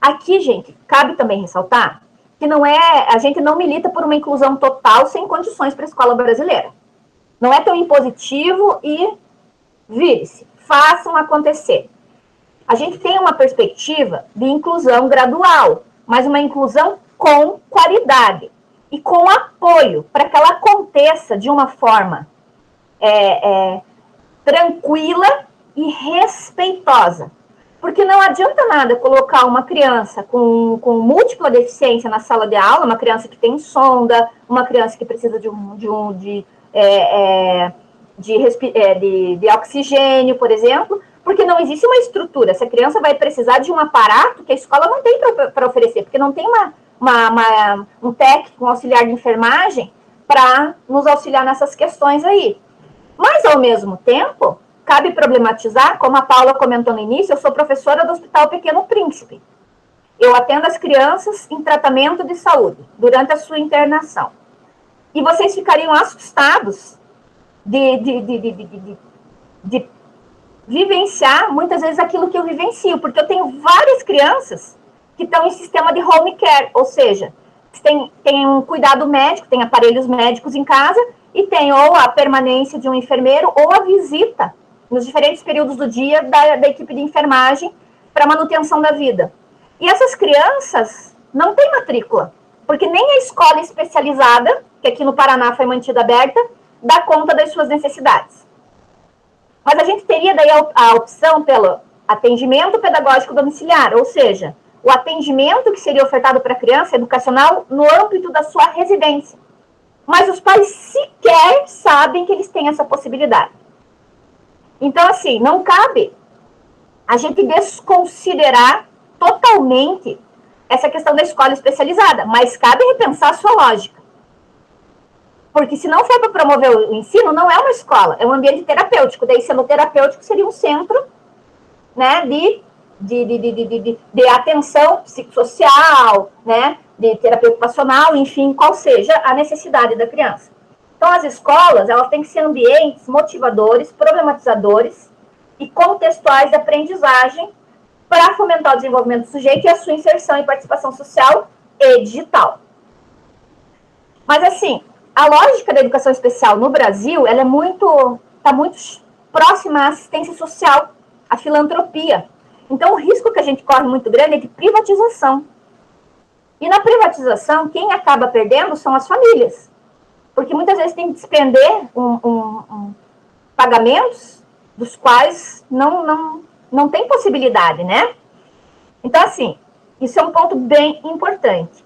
Aqui, gente, cabe também ressaltar que a gente não milita por uma inclusão total sem condições para a escola brasileira. Não é tão impositivo e vire-se, façam acontecer. A gente tem uma perspectiva de inclusão gradual, mas uma inclusão com qualidade e com apoio para que ela aconteça de uma forma tranquila e respeitosa. Porque não adianta nada colocar uma criança com múltipla deficiência na sala de aula, uma criança que tem sonda, uma criança que precisa de oxigênio, por exemplo, porque não existe uma estrutura. Essa criança vai precisar de um aparato que a escola não tem para oferecer, porque não tem um técnico, um auxiliar de enfermagem para nos auxiliar nessas questões aí. Mas, ao mesmo tempo, cabe problematizar, como a Paula comentou no início, eu sou professora do Hospital Pequeno Príncipe. Eu atendo as crianças em tratamento de saúde durante a sua internação. E vocês ficariam assustados de vivenciar, muitas vezes, aquilo que eu vivencio, porque eu tenho várias crianças que estão em sistema de home care, ou seja, tem um cuidado médico, tem aparelhos médicos em casa, e tem ou a permanência de um enfermeiro ou a visita nos diferentes períodos do dia da equipe de enfermagem para manutenção da vida. E essas crianças não têm matrícula, porque nem a escola especializada, que aqui no Paraná foi mantida aberta, dá conta das suas necessidades. Mas a gente teria daí a opção pelo atendimento pedagógico domiciliar, ou seja, o atendimento que seria ofertado para a criança educacional no âmbito da sua residência. Mas os pais sequer sabem que eles têm essa possibilidade. Então, assim, não cabe a gente desconsiderar totalmente essa questão da escola especializada, mas cabe repensar a sua lógica. Porque se não for para promover o ensino, não é uma escola, é um ambiente terapêutico. Daí, sendo terapêutico, seria um centro, né, de atenção psicossocial, né, de terapia ocupacional, enfim, qual seja a necessidade da criança. Então, as escolas, elas têm que ser ambientes motivadores, problematizadores e contextuais de aprendizagem para fomentar o desenvolvimento do sujeito e a sua inserção e participação social e digital. Mas, assim, a lógica da educação especial no Brasil, ela está muito próxima à assistência social, à filantropia. Então, o risco que a gente corre muito grande é de privatização. E na privatização, quem acaba perdendo são as famílias. Porque muitas vezes tem que despender pagamentos dos quais não tem possibilidade, né? Então, assim, isso é um ponto bem importante.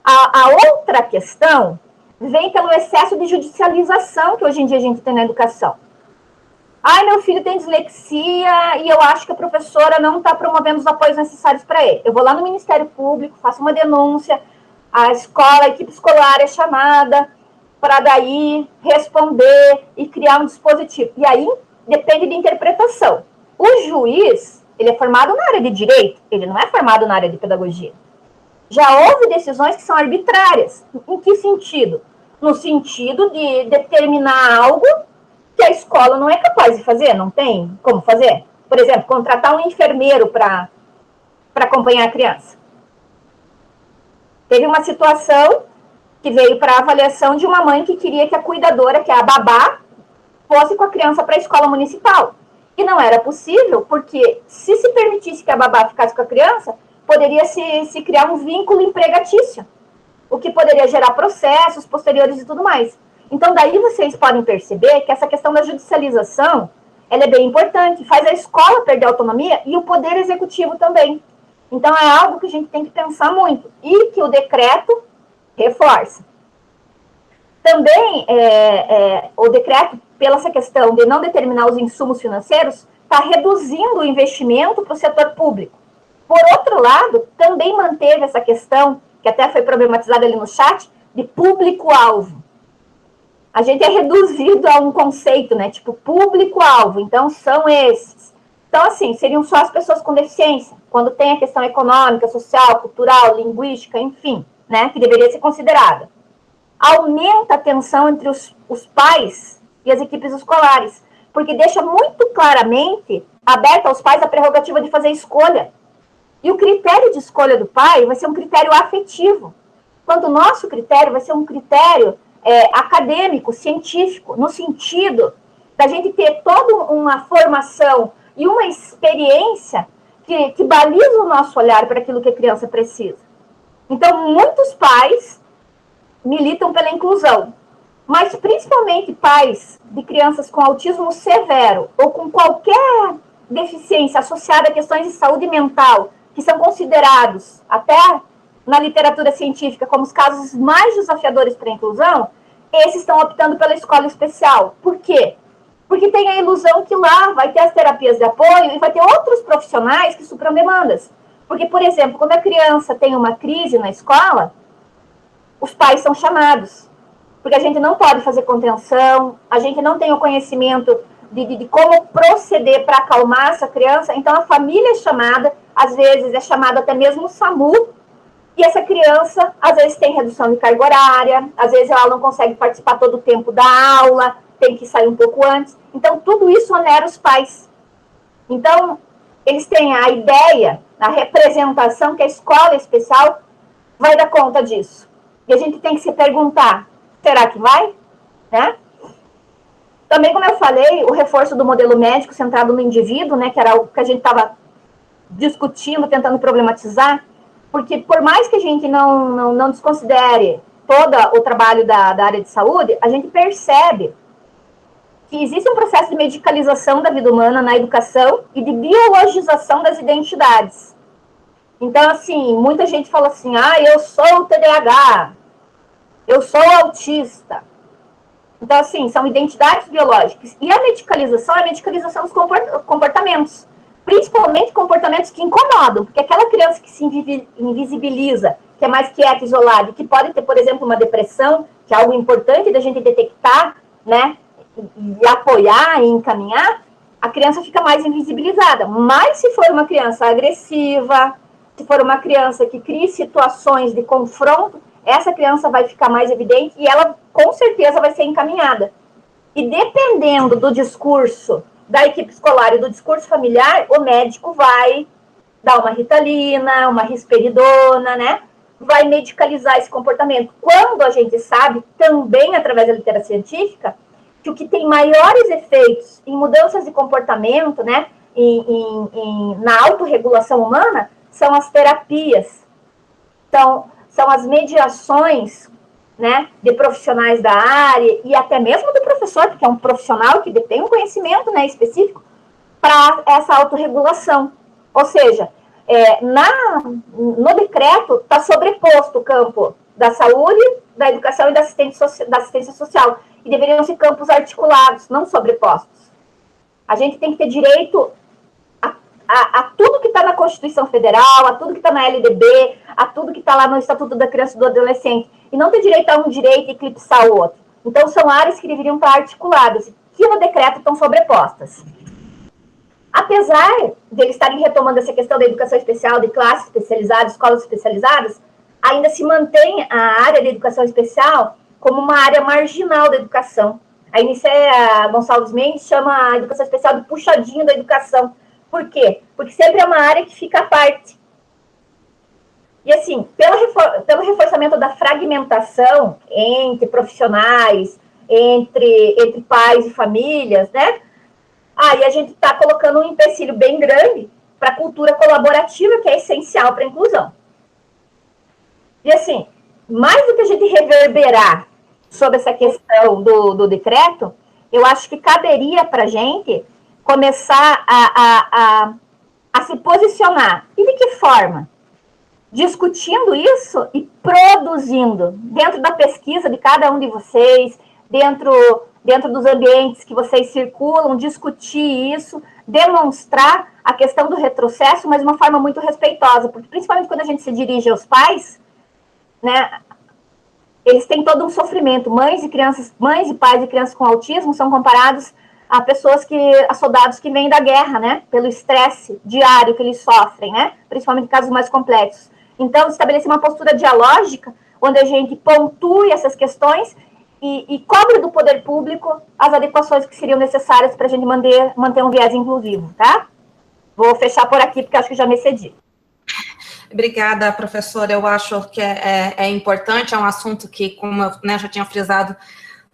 A outra questão vem pelo excesso de judicialização que hoje em dia a gente tem na educação. Ai, meu filho tem dislexia e eu acho que a professora não está promovendo os apoios necessários para ele. Eu vou lá no Ministério Público, faço uma denúncia, a escola, a equipe escolar é chamada para daí responder e criar um dispositivo. E aí depende de interpretação. O juiz, ele é formado na área de direito, ele não é formado na área de pedagogia. Já houve decisões que são arbitrárias. Em que sentido? No sentido de determinar algo que a escola não é capaz de fazer, não tem como fazer. Por exemplo, contratar um enfermeiro para acompanhar a criança. Teve uma situação que veio para a avaliação de uma mãe que queria que a cuidadora, que é a babá, fosse com a criança para a escola municipal. E não era possível, porque se permitisse que a babá ficasse com a criança, poderia se criar um vínculo empregatício, o que poderia gerar processos posteriores e tudo mais. Então, daí vocês podem perceber que essa questão da judicialização, ela é bem importante, faz a escola perder a autonomia e o poder executivo também. Então, é algo que a gente tem que pensar muito e que o decreto reforça. Também, o decreto, pela essa questão de não determinar os insumos financeiros, está reduzindo o investimento para o setor público. Por outro lado, também manteve essa questão, que até foi problematizada ali no chat, de público-alvo. A gente é reduzido a um conceito, né? Tipo, público-alvo. Então, são esses. Então, assim, seriam só as pessoas com deficiência, quando tem a questão econômica, social, cultural, linguística, enfim, né? Que deveria ser considerada. Aumenta a tensão entre os pais e as equipes escolares, porque deixa muito claramente aberta aos pais a prerrogativa de fazer escolha. E o critério de escolha do pai vai ser um critério afetivo, quando o nosso critério vai ser um critério acadêmico, científico, no sentido da gente ter toda uma formação e uma experiência que baliza o nosso olhar para aquilo que a criança precisa. Então, muitos pais militam pela inclusão, mas principalmente pais de crianças com autismo severo ou com qualquer deficiência associada a questões de saúde mental, que são considerados, até na literatura científica, como os casos mais desafiadores para a inclusão, esses estão optando pela escola especial. Por quê? Porque tem a ilusão que lá vai ter as terapias de apoio e vai ter outros profissionais que supram demandas. Porque, por exemplo, quando a criança tem uma crise na escola, os pais são chamados. Porque a gente não pode fazer contenção, a gente não tem o conhecimento de como proceder para acalmar essa criança. Então, a família é chamada, às vezes é chamado até mesmo o SAMU, e essa criança, às vezes, tem redução de carga horária, às vezes ela não consegue participar todo o tempo da aula, tem que sair um pouco antes. Então, tudo isso onera os pais. Então, eles têm a ideia, a representação que a escola especial vai dar conta disso. E a gente tem que se perguntar, será que vai? Né? Também, como eu falei, o reforço do modelo médico centrado no indivíduo, né, que era o que a gente estava discutindo, tentando problematizar, porque por mais que a gente não desconsidere todo o trabalho da área de saúde, a gente percebe que existe um processo de medicalização da vida humana na educação e de biologização das identidades. Então, assim, muita gente fala assim, eu sou o TDAH, eu sou autista. Então, assim, são identidades biológicas. E a medicalização é a medicalização dos comportamentos. Principalmente comportamentos que incomodam, porque aquela criança que se invisibiliza, que é mais quieta, isolada, que pode ter, por exemplo, uma depressão, que é algo importante da gente detectar, né, e apoiar e encaminhar, a criança fica mais invisibilizada. Mas se for uma criança agressiva, se for uma criança que cria situações de confronto, essa criança vai ficar mais evidente e ela, com certeza, vai ser encaminhada. E dependendo do discurso da equipe escolar e do discurso familiar, o médico vai dar uma ritalina, uma risperidona, né? Vai medicalizar esse comportamento. Quando a gente sabe, também através da literatura científica, que o que tem maiores efeitos em mudanças de comportamento, né? Na autorregulação humana, são as terapias. Então, são as mediações, né, de profissionais da área e até mesmo do professor, porque é um profissional que detém um conhecimento, né, específico para essa autorregulação. Ou seja, no decreto está sobreposto o campo da saúde, da educação e da assistência social. E deveriam ser campos articulados, não sobrepostos. A gente tem que ter direito a tudo que está na Constituição Federal, a tudo que está na LDB, a tudo que está lá no Estatuto da Criança e do Adolescente, e não ter direito a um direito e eclipsar o outro. Então, são áreas que deveriam estar articuladas, que no decreto estão sobrepostas. Apesar de eles estarem retomando essa questão da educação especial, de classes especializadas, escolas especializadas, ainda se mantém a área de educação especial como uma área marginal da educação. A Inicea Gonçalves Mendes chama a educação especial de puxadinho da educação. Por quê? Porque sempre é uma área que fica à parte. E assim, pelo reforçamento da fragmentação entre profissionais, entre pais e famílias, né? Aí a gente está colocando um empecilho bem grande para a cultura colaborativa, que é essencial para a inclusão. E assim, mais do que a gente reverberar sobre essa questão do decreto, eu acho que caberia para a gente começar a se posicionar. E de que forma? Discutindo isso e produzindo, dentro da pesquisa de cada um de vocês, dentro dos ambientes que vocês circulam, discutir isso, demonstrar a questão do retrocesso, mas de uma forma muito respeitosa, porque principalmente quando a gente se dirige aos pais, né, eles têm todo um sofrimento. Mães e pais de crianças com autismo são comparados a a soldados que vêm da guerra, né, pelo estresse diário que eles sofrem, né, principalmente em casos mais complexos. Então, estabelecer uma postura dialógica, onde a gente pontue essas questões e cobre do poder público as adequações que seriam necessárias para a gente manter um viés inclusivo, tá? Vou fechar por aqui, porque acho que já me excedi.
Obrigada, professora. Eu acho que é importante, é um assunto que, como eu, né, já tinha frisado,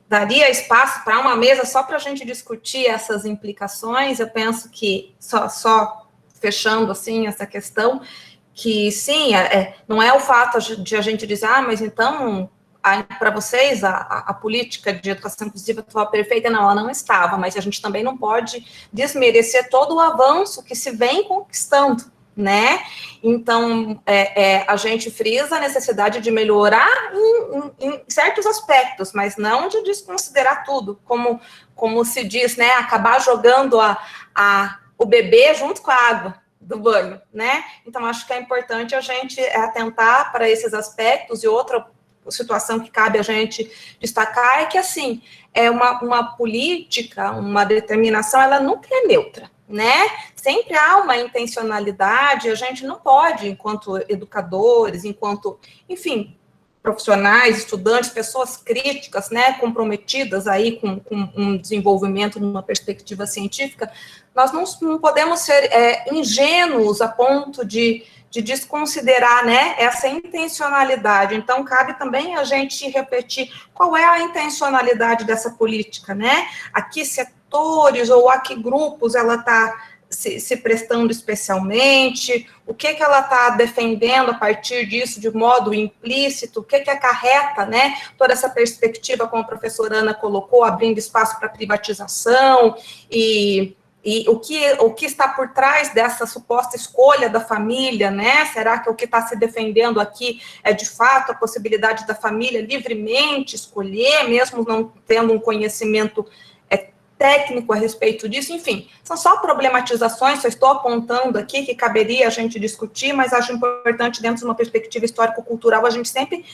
daria espaço para uma mesa só para a gente discutir essas implicações. Eu penso que, só fechando assim essa questão, que sim, não é o fato de a gente dizer, mas então, para vocês, a política de educação inclusiva estava perfeita. Não, ela não estava, mas a gente também não pode desmerecer todo o avanço que se vem conquistando, né? Então, a gente frisa a necessidade de melhorar em certos aspectos, mas não de desconsiderar tudo, como se diz, né? Acabar jogando o bebê junto com a água do banho, né? Então, acho que é importante a gente atentar para esses aspectos. E outra situação que cabe a gente destacar é que, assim, uma política, uma determinação, ela nunca é neutra, né? Sempre há uma intencionalidade. A gente não pode, enquanto educadores, enquanto, enfim, profissionais, estudantes, pessoas críticas, né, comprometidas aí com um desenvolvimento numa perspectiva científica, nós não podemos ser ingênuos a ponto de desconsiderar, né, essa intencionalidade. Então, cabe também a gente refletir qual é a intencionalidade dessa política, né? A que setores ou a que grupos ela está se prestando especialmente, o que ela está defendendo a partir disso de modo implícito, o que acarreta, né, toda essa perspectiva, como a professora Ana colocou, abrindo espaço para privatização, e o que está por trás dessa suposta escolha da família, né? Será que o que está se defendendo aqui é, de fato, a possibilidade da família livremente escolher, mesmo não tendo um conhecimento técnico a respeito disso? Enfim, são só problematizações, só estou apontando aqui que caberia a gente discutir, mas acho importante, dentro de uma perspectiva histórico-cultural, a gente sempre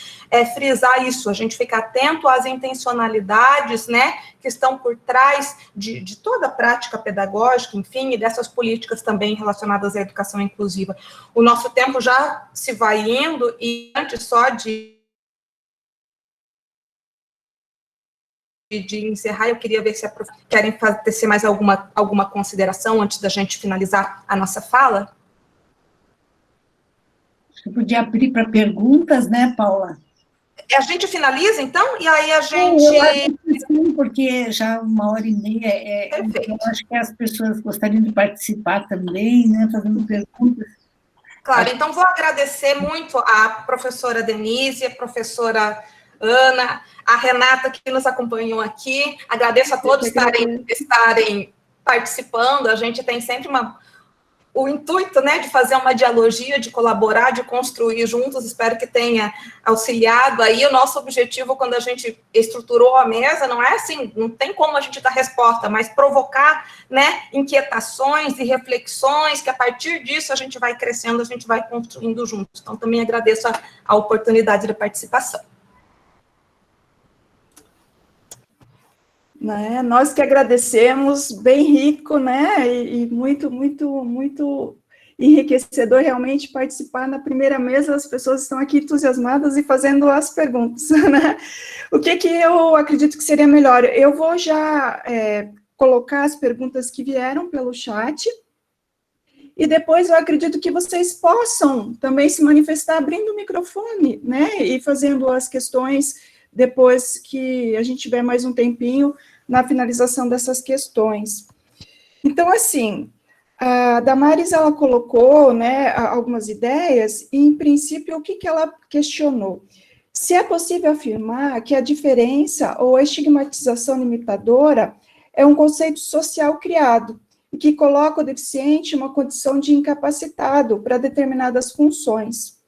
frisar isso, a gente ficar atento às intencionalidades, né, que estão por trás de toda a prática pedagógica, enfim, e dessas políticas também relacionadas à educação inclusiva. O nosso tempo já se vai indo, e antes só de encerrar, eu queria ver se querem tecer mais alguma consideração antes da gente finalizar a nossa fala.
Eu podia abrir para perguntas, né, Paula?
A gente finaliza, então, e aí a gente...
Eu acho que sim, porque já 1h30, eu acho que as pessoas gostariam de participar também, né, fazendo perguntas.
Claro, então vou agradecer muito a professora Denise, a professora Ana, a Renata, que nos acompanhou aqui. Agradeço a todos estarem participando. A gente tem sempre o intuito, né, de fazer uma dialogia, de colaborar, de construir juntos. Espero que tenha auxiliado aí. O nosso objetivo, quando a gente estruturou a mesa, não é assim, não tem como a gente dar resposta, mas provocar, né, inquietações e reflexões, que a partir disso a gente vai crescendo, a gente vai construindo juntos. Então, também agradeço a oportunidade de participação.
Né? Nós que agradecemos, bem rico, né, e muito, muito, muito enriquecedor realmente participar na primeira mesa. As pessoas estão aqui entusiasmadas e fazendo as perguntas, né? O que eu acredito que seria melhor? Eu vou já colocar as perguntas que vieram pelo chat, e depois eu acredito que vocês possam também se manifestar abrindo o microfone, né, e fazendo as questões depois que a gente tiver mais um tempinho na finalização dessas questões. Então, assim, a Damares, ela colocou, né, algumas ideias, e, em princípio, o que ela questionou? Se é possível afirmar que a diferença ou a estigmatização limitadora é um conceito social criado, e que coloca o deficiente em uma condição de incapacitado para determinadas funções.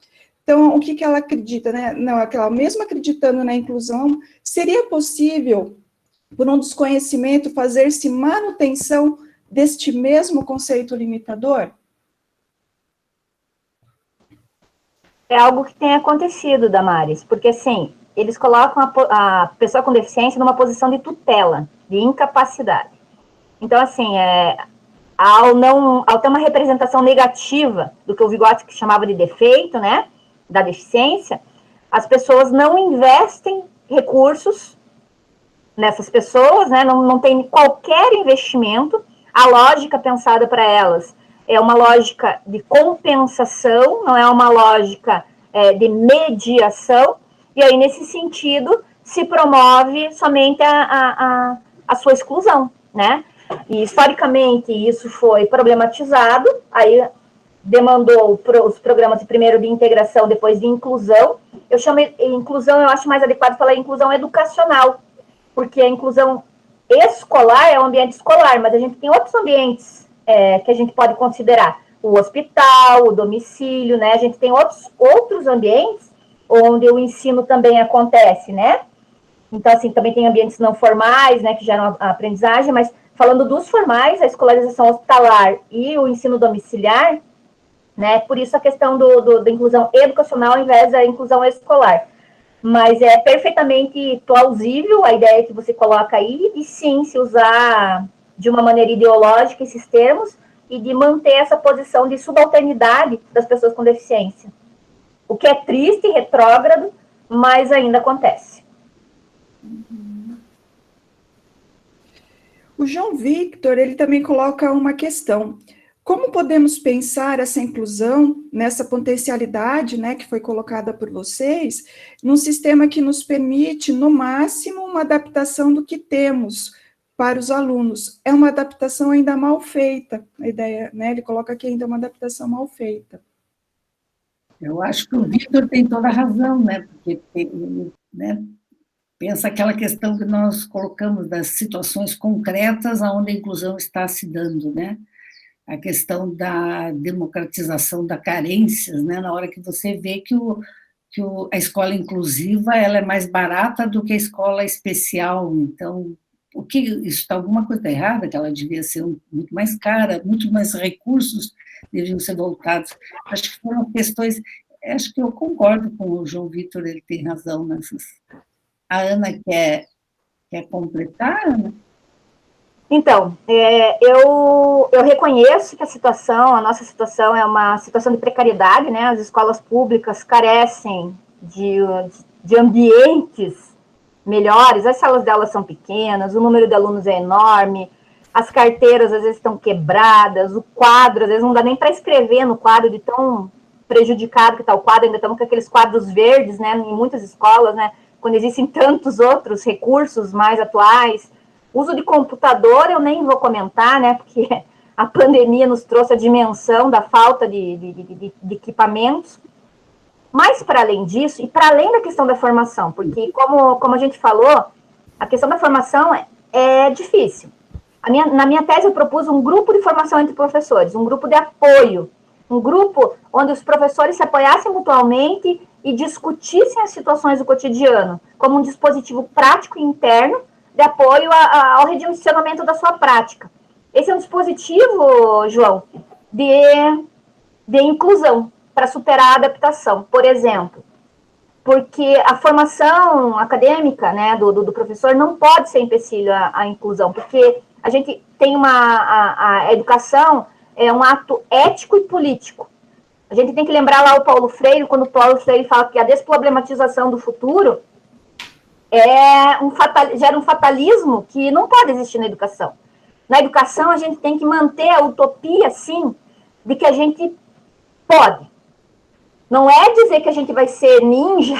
Então, o que ela acredita, né? Não, aquela mesmo acreditando na inclusão, seria possível, por um desconhecimento, fazer-se manutenção deste mesmo conceito limitador?
É algo que tem acontecido, Damares, porque, assim, eles colocam a pessoa com deficiência numa posição de tutela, de incapacidade. Então, assim, ao ter uma representação negativa do que o Vygotsky chamava de defeito, né, da deficiência, as pessoas não investem recursos nessas pessoas, né, não tem qualquer investimento. A lógica pensada para elas é uma lógica de compensação, não é uma lógica de mediação, e aí, nesse sentido, se promove somente a sua exclusão, né? E, historicamente, isso foi problematizado, aí demandou os programas de primeiro de integração, depois de inclusão. Eu chamo inclusão, eu acho mais adequado falar inclusão educacional, porque a inclusão escolar é o ambiente escolar, mas a gente tem outros ambientes que a gente pode considerar. O hospital, o domicílio, né? A gente tem outros ambientes onde o ensino também acontece, né? Então, assim, também tem ambientes não formais, né, que geram a aprendizagem, mas falando dos formais, a escolarização hospitalar e o ensino domiciliar, né, por isso a questão da inclusão educacional ao invés da inclusão escolar. Mas é perfeitamente plausível a ideia que você coloca aí, e sim, se usar de uma maneira ideológica esses termos, e de manter essa posição de subalternidade das pessoas com deficiência. O que é triste e retrógrado, mas ainda acontece.
O João Victor, ele também coloca uma questão. Como podemos pensar essa inclusão, nessa potencialidade, né, que foi colocada por vocês, num sistema que nos permite, no máximo, uma adaptação do que temos para os alunos? É uma adaptação ainda mal feita, a ideia, né, ele coloca aqui ainda uma adaptação mal feita.
Eu acho que o Victor tem toda a razão, né, porque ele, né, pensa aquela questão que nós colocamos das situações concretas onde a inclusão está se dando, né? A questão da democratização da carências, né? Na hora que você vê que a escola inclusiva ela é mais barata do que a escola especial, então, alguma coisa está errada, que ela devia ser muito mais cara, muito mais recursos deviam ser voltados. Acho que foram questões, acho que eu concordo com o João Victor, ele tem razão nessas. A Ana quer completar, Ana?
Então, eu reconheço que a nossa situação é uma situação de precariedade, né? As escolas públicas carecem de ambientes melhores, as salas delas são pequenas, o número de alunos é enorme, as carteiras às vezes estão quebradas, o quadro, às vezes não dá nem para escrever no quadro de tão prejudicado que está o quadro, ainda estamos com aqueles quadros verdes, né? Em muitas escolas, né? Quando existem tantos outros recursos mais atuais. Uso de computador eu nem vou comentar, né, porque a pandemia nos trouxe a dimensão da falta de equipamentos. Mas, para além disso, e para além da questão da formação, porque, como a gente falou, a questão da formação é difícil. Na minha tese, eu propus um grupo de formação entre professores, um grupo de apoio, um grupo onde os professores se apoiassem mutuamente e discutissem as situações do cotidiano, como um dispositivo prático e interno de apoio ao redimensionamento da sua prática. Esse é um dispositivo, João, de inclusão, para superar a adaptação, por exemplo. Porque a formação acadêmica, né, do professor não pode ser empecilho à inclusão, porque a gente tem a educação é um ato ético e político. A gente tem que lembrar lá o Paulo Freire, quando o Paulo Freire fala que a desproblematização do futuro gera um fatalismo que não pode existir na educação. Na educação, a gente tem que manter a utopia, sim, de que a gente pode. Não é dizer que a gente vai ser ninja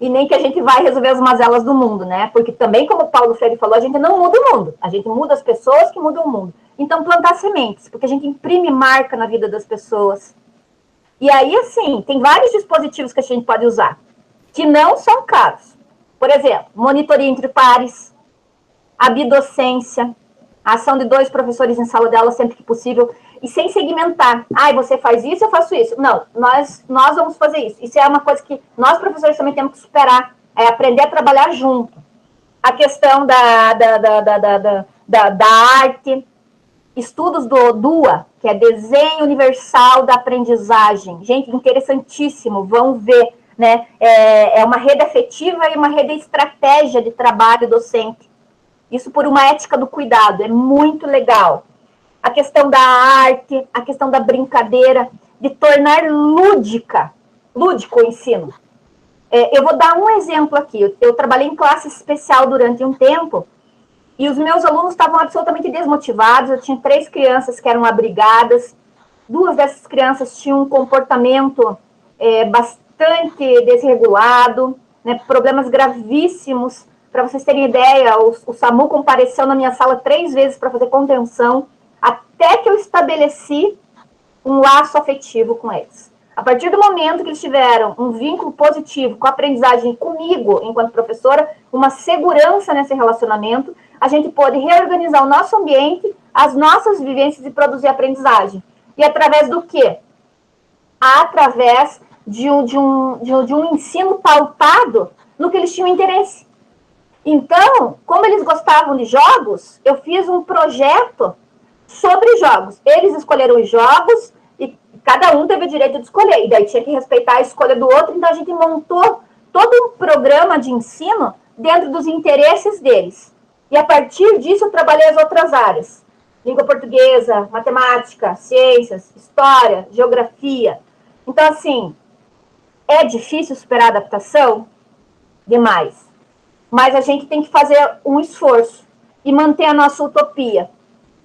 e nem que a gente vai resolver as mazelas do mundo, né? Porque também, como o Paulo Freire falou, a gente não muda o mundo. A gente muda as pessoas que mudam o mundo. Então, plantar sementes, porque a gente imprime marca na vida das pessoas. E aí, assim, tem vários dispositivos que a gente pode usar, que não são caros. Por exemplo, monitoria entre pares, a bidocência, a ação de 2 professores em sala de aula sempre que possível, e sem segmentar. Você faz isso, eu faço isso. Não, nós vamos fazer isso. Isso é uma coisa que nós, professores, também temos que superar, é aprender a trabalhar junto. A questão da arte, estudos do DUA, que é Desenho Universal da Aprendizagem. Gente, interessantíssimo, vão ver, né? É uma rede afetiva e uma rede estratégia de trabalho docente. Isso por uma ética do cuidado, é muito legal. A questão da arte, a questão da brincadeira, de tornar lúdico o ensino. Eu vou dar um exemplo aqui. Eu trabalhei em classe especial durante um tempo, e os meus alunos estavam absolutamente desmotivados. Eu tinha 3 crianças que eram abrigadas, 2 dessas crianças tinham um comportamento bastante desregulado, né, problemas gravíssimos. Para vocês terem ideia, o SAMU compareceu na minha sala 3 vezes para fazer contenção, até que eu estabeleci um laço afetivo com eles. A partir do momento que eles tiveram um vínculo positivo com a aprendizagem comigo, enquanto professora, uma segurança nesse relacionamento, a gente pôde reorganizar o nosso ambiente, as nossas vivências e produzir aprendizagem. E através do quê? Através de um ensino pautado no que eles tinham interesse. Então, como eles gostavam de jogos, eu fiz um projeto sobre jogos. Eles escolheram os jogos e cada um teve o direito de escolher. E daí tinha que respeitar a escolha do outro. Então, a gente montou todo um programa de ensino dentro dos interesses deles. E, a partir disso, eu trabalhei as outras áreas. Língua portuguesa, matemática, ciências, história, geografia. Então, assim, é difícil superar a adaptação? Demais. Mas a gente tem que fazer um esforço e manter a nossa utopia.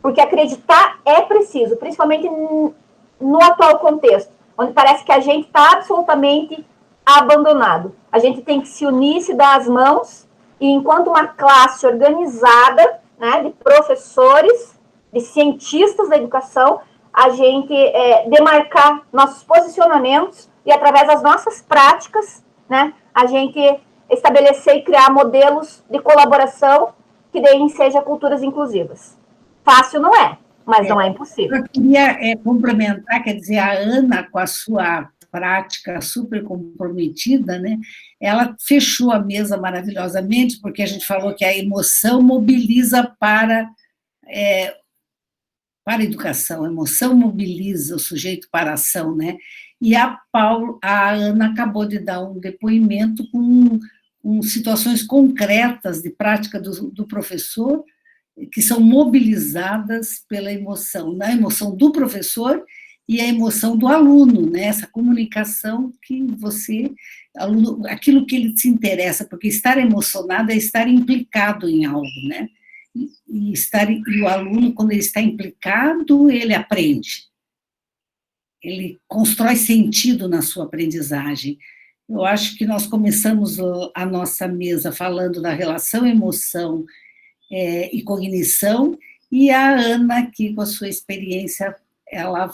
Porque acreditar é preciso, principalmente no atual contexto, onde parece que a gente está absolutamente abandonado. A gente tem que se unir, se dar as mãos, e enquanto uma classe organizada, né, de professores, de cientistas da educação, a gente demarcar nossos posicionamentos e, através das nossas práticas, né, a gente estabelecer e criar modelos de colaboração que deem seja culturas inclusivas. Fácil não é, mas não é impossível.
Eu queria complementar, quer dizer, a Ana, com a sua prática super comprometida, né, ela fechou a mesa maravilhosamente, porque a gente falou que a emoção mobiliza para a educação, a emoção mobiliza o sujeito para a ação, né? E a Ana acabou de dar um depoimento com situações concretas de prática do professor, que são mobilizadas pela emoção, na emoção do professor e a emoção do aluno, né? Essa comunicação que aluno, aquilo que ele se interessa, porque estar emocionado é estar implicado em algo, né? E o aluno, quando ele está implicado, ele aprende. Ele constrói sentido na sua aprendizagem. Eu acho que nós começamos a nossa mesa falando da relação emoção e cognição, e a Ana, aqui, com a sua experiência, ela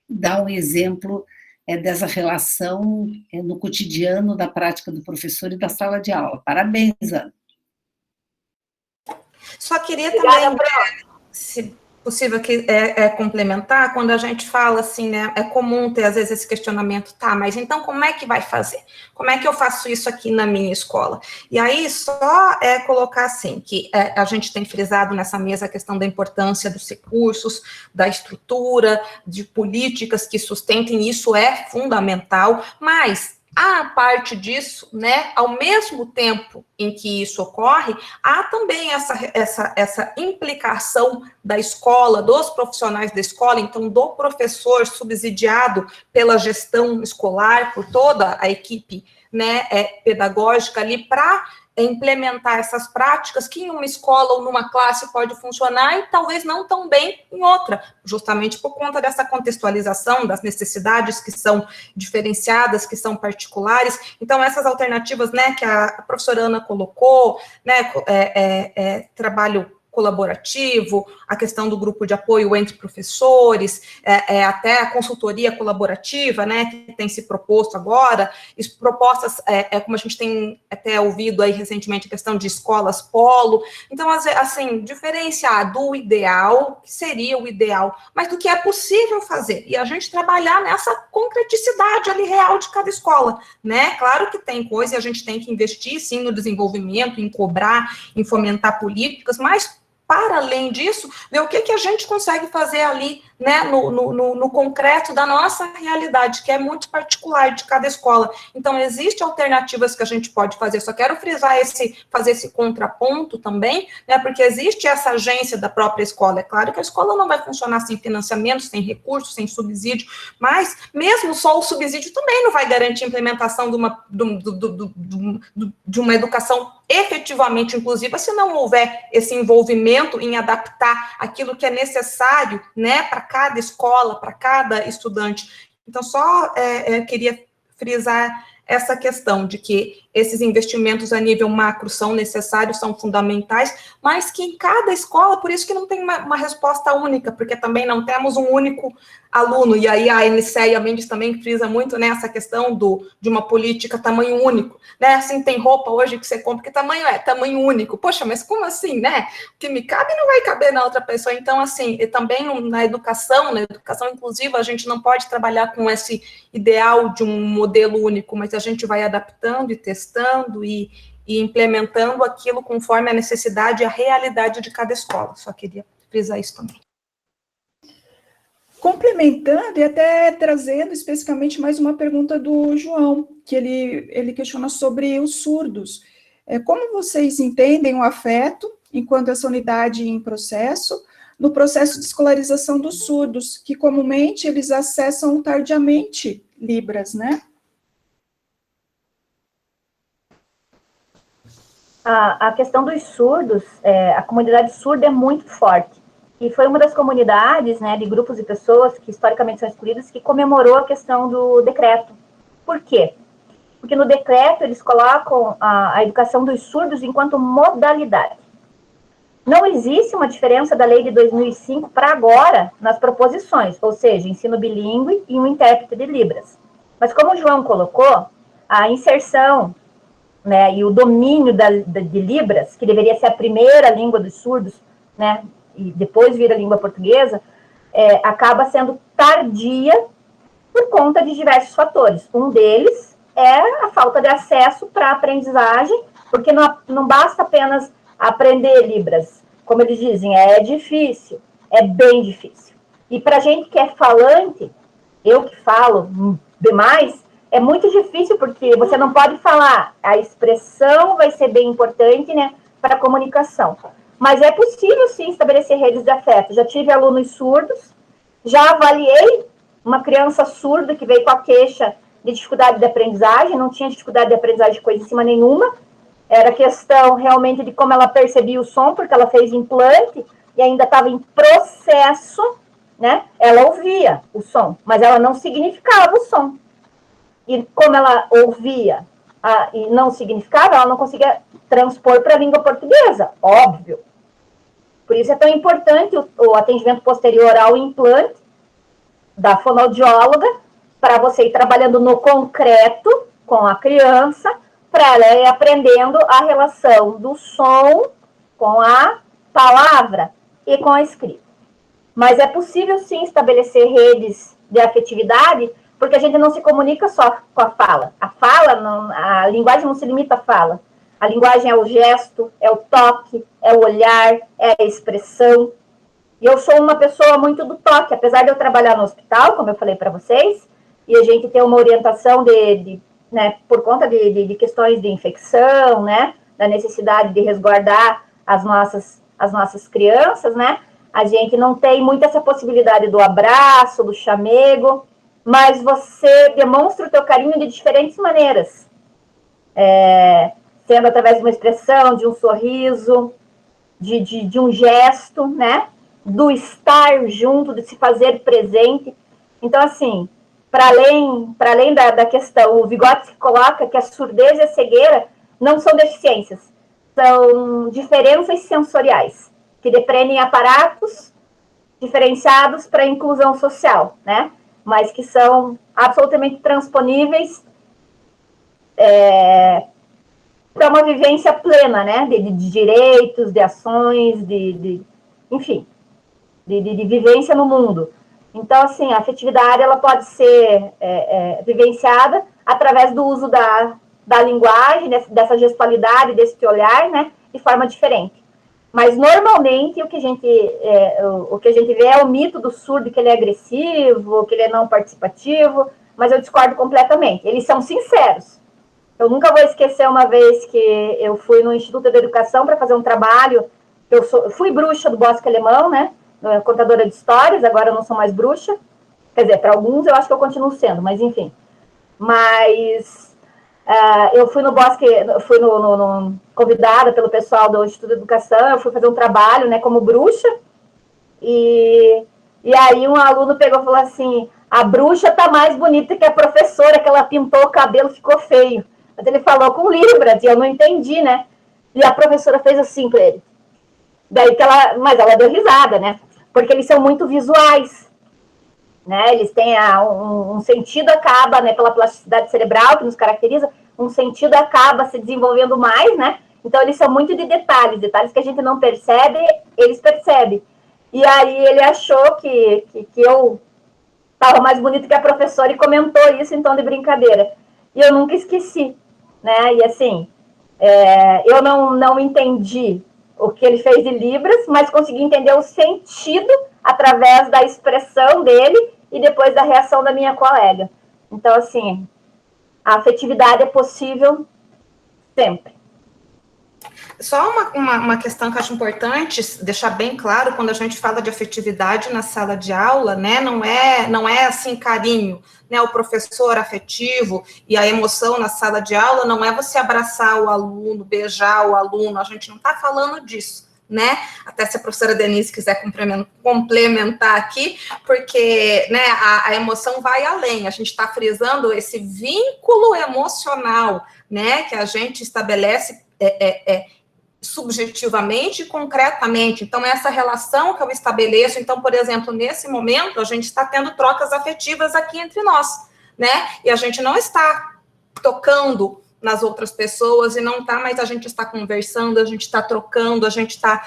dá um exemplo dessa relação no cotidiano da prática do professor e da sala de aula. Parabéns, Ana.
Só queria também, se possível, complementar, quando a gente fala assim, né, é comum ter, às vezes, esse questionamento, tá, mas então como é que vai fazer? Como é que eu faço isso aqui na minha escola? E aí, só colocar assim, que a gente tem frisado nessa mesa a questão da importância dos recursos, da estrutura, de políticas que sustentem, isso é fundamental, mas a parte disso, né, ao mesmo tempo em que isso ocorre, há também essa implicação da escola, dos profissionais da escola, então do professor subsidiado pela gestão escolar, por toda a equipe, né, pedagógica ali, para implementar essas práticas que em uma escola ou numa classe pode funcionar e talvez não tão bem em outra, justamente por conta dessa contextualização das necessidades que são diferenciadas, que são particulares. Então, essas alternativas, né, que a professora Ana colocou, né, trabalho colaborativo, a questão do grupo de apoio entre professores, até a consultoria colaborativa, né, que tem se proposto agora, propostas, como a gente tem até ouvido aí recentemente, a questão de escolas polo. Então, assim, diferenciar do ideal, que seria o ideal, mas do que é possível fazer, e a gente trabalhar nessa concreticidade ali real de cada escola, né? Claro que tem coisa e a gente tem que investir, sim, no desenvolvimento, em cobrar, em fomentar políticas, mas, para além disso, ver o que a gente consegue fazer ali, né, no concreto da nossa realidade, que é muito particular de cada escola. Então, existem alternativas que a gente pode fazer, só quero frisar fazer esse contraponto também, né, porque existe essa agência da própria escola. É claro que a escola não vai funcionar sem financiamento, sem recursos, sem subsídio, mas mesmo só o subsídio também não vai garantir a implementação de uma educação efetivamente inclusiva, se não houver esse envolvimento em adaptar aquilo que é necessário, né, para cada escola, para cada estudante. Então, só queria frisar essa questão de que esses investimentos a nível macro são necessários, são fundamentais, mas que em cada escola, por isso que não tem uma resposta única, porque também não temos um único aluno, e aí a NCE e a Mendes também frisa muito nessa questão de uma política tamanho único, né, assim, tem roupa hoje que você compra, que tamanho é? Tamanho único. Poxa, mas como assim, né? O que me cabe não vai caber na outra pessoa. Então, assim, e também na educação inclusiva, a gente não pode trabalhar com esse ideal de um modelo único, mas a gente vai adaptando e testando e implementando aquilo conforme a necessidade e a realidade de cada escola. Só queria frisar isso também.
Complementando e até trazendo especificamente mais uma pergunta do João, que ele questiona sobre os surdos. Como vocês entendem o afeto, enquanto essa unidade em processo, no processo de escolarização dos surdos, que comumente eles acessam tardiamente Libras, né?
A questão dos surdos, a comunidade surda é muito forte. E foi uma das comunidades, né, de grupos de pessoas que historicamente são excluídas, que comemorou a questão do decreto. Por quê? Porque no decreto eles colocam a educação dos surdos enquanto modalidade. Não existe uma diferença da lei de 2005 para agora nas proposições, ou seja, ensino bilíngue e um intérprete de Libras. Mas como o João colocou, a inserção, né, e o domínio de Libras, que deveria ser a primeira língua dos surdos, né, e depois vira língua portuguesa, acaba sendo tardia por conta de diversos fatores. Um deles é a falta de acesso para a aprendizagem, porque não basta apenas aprender Libras. Como eles dizem, é difícil, é bem difícil. E para a gente que é falante, eu que falo demais, é muito difícil, porque você não pode falar. A expressão vai ser bem importante, né, para a comunicação. Mas é possível, sim, estabelecer redes de afeto. Já tive alunos surdos, já avaliei uma criança surda que veio com a queixa de dificuldade de aprendizagem, não tinha dificuldade de aprendizagem de coisa em cima nenhuma, era questão realmente de como ela percebia o som, porque ela fez implante e ainda estava em processo, né? Ela ouvia o som, mas ela não significava o som. E como ela ouvia e não significava, ela não conseguia transpor para a língua portuguesa, óbvio. Por isso é tão importante o atendimento posterior ao implante da fonoaudióloga, para você ir trabalhando no concreto com a criança, para ela ir aprendendo a relação do som com a palavra e com a escrita. Mas é possível, sim, estabelecer redes de afetividade, porque a gente não se comunica só com a fala. A linguagem não se limita à fala. A linguagem é o gesto, é o toque, é o olhar, é a expressão. E eu sou uma pessoa muito do toque, apesar de eu trabalhar no hospital, como eu falei para vocês, e a gente ter uma orientação né, por conta de questões de infecção, né, da necessidade de resguardar as nossas crianças, né, a gente não tem muito essa possibilidade do abraço, do chamego, mas você demonstra o teu carinho de diferentes maneiras, sendo através de uma expressão, de um sorriso, de um gesto, né, do estar junto, de se fazer presente. Então, assim, para além da questão, o Vygotsky coloca que a surdez e a cegueira não são deficiências, são diferenças sensoriais. que depreendem aparatos diferenciados para a inclusão social, né? Mas que são absolutamente transponíveis para uma vivência plena, né? De direitos, de ações, enfim, de vivência no mundo. Então, assim, a afetividade ela pode ser vivenciada através do uso da linguagem, dessa gestualidade, desse olhar, né? De forma diferente. Mas, normalmente, o que a gente vê é o mito do surdo, que ele é agressivo, que ele é não participativo, mas eu discordo completamente. Eles são sinceros. Eu nunca vou esquecer uma vez que eu fui no Instituto de Educação para fazer um trabalho. Fui bruxa do Bosque Alemão, né? Contadora de histórias, agora eu não sou mais bruxa. Quer dizer, para alguns eu acho que eu continuo sendo, mas enfim. Mas eu fui no Bosque, fui convidada pelo pessoal do Instituto de Educação, eu fui fazer um trabalho, né, como bruxa, e aí um aluno pegou e falou assim, a bruxa tá mais bonita que a professora, que ela pintou o cabelo, ficou feio. Mas ele falou com Libras, e eu não entendi, né? E a professora fez assim para ele. Mas ela deu risada, né? Porque eles são muito visuais, né? Eles têm um sentido acaba, né, pela plasticidade cerebral que nos caracteriza, um sentido acaba se desenvolvendo mais, né? Então eles são muito de detalhes que a gente não percebe, eles percebem. E aí ele achou que eu estava mais bonita que a professora e comentou isso em tom de brincadeira. E eu nunca esqueci, né? E assim, eu não entendi o que ele fez de Libras, mas consegui entender o sentido através da expressão dele e depois da reação da minha colega. Então, assim, a afetividade é possível sempre.
Só uma questão que eu acho importante deixar bem claro, quando a gente fala de afetividade na sala de aula, né, não é assim carinho, né, o professor afetivo e a emoção na sala de aula não é você abraçar o aluno, beijar o aluno, a gente não está falando disso, né, até se a professora Denise quiser complementar aqui, porque, né, a emoção vai além, a gente está frisando esse vínculo emocional, né, que a gente estabelece subjetivamente e concretamente. Então, essa relação que eu estabeleço, então, por exemplo, nesse momento, a gente está tendo trocas afetivas aqui entre nós, né? E a gente não está tocando nas outras pessoas e não está, mas a gente está conversando, a gente está trocando, a gente está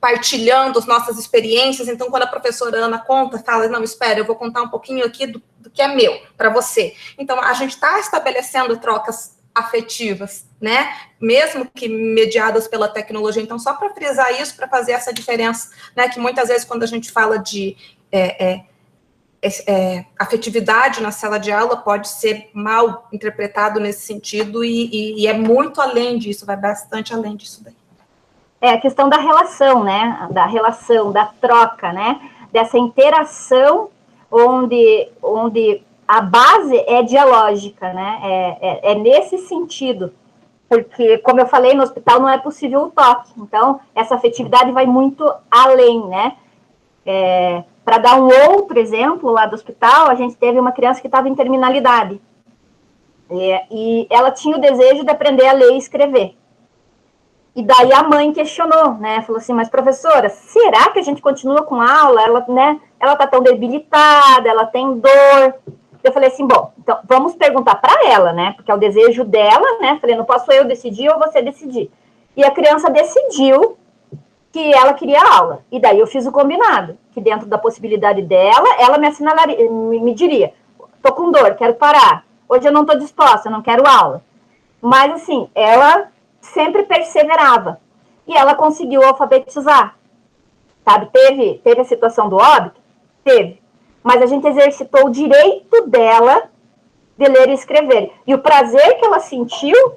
partilhando as nossas experiências. Então, quando a professora Ana conta, fala, não, espera, eu vou contar um pouquinho aqui do que é meu, para você. Então, a gente está estabelecendo trocas afetivas, né, mesmo que mediadas pela tecnologia. Então, só para frisar isso, para fazer essa diferença, né, que muitas vezes quando a gente fala de afetividade na sala de aula pode ser mal interpretado nesse sentido e é muito além disso, vai bastante além disso daí.
É a questão da relação, né, da troca, né, dessa interação onde a base é dialógica, né? É nesse sentido. Porque, como eu falei, no hospital não é possível o toque. Então, essa afetividade vai muito além, né? Para dar um outro exemplo, lá do hospital, a gente teve uma criança que estava em terminalidade. E ela tinha o desejo de aprender a ler e escrever. E daí a mãe questionou, né? Falou assim, mas professora, será que a gente continua com aula? Ela está tão debilitada, ela tem dor. Eu falei assim, bom, então vamos perguntar para ela, né? Porque é o desejo dela, né? Falei, não posso eu decidir ou você decidir. E a criança decidiu que ela queria aula. E daí eu fiz o combinado, que dentro da possibilidade dela, ela me assinalaria, me diria, tô com dor, quero parar. Hoje eu não tô disposta, eu não quero aula. Mas assim, ela sempre perseverava. E ela conseguiu alfabetizar. Sabe, teve a situação do óbito? Teve. Mas a gente exercitou o direito dela de ler e escrever. E o prazer que ela sentiu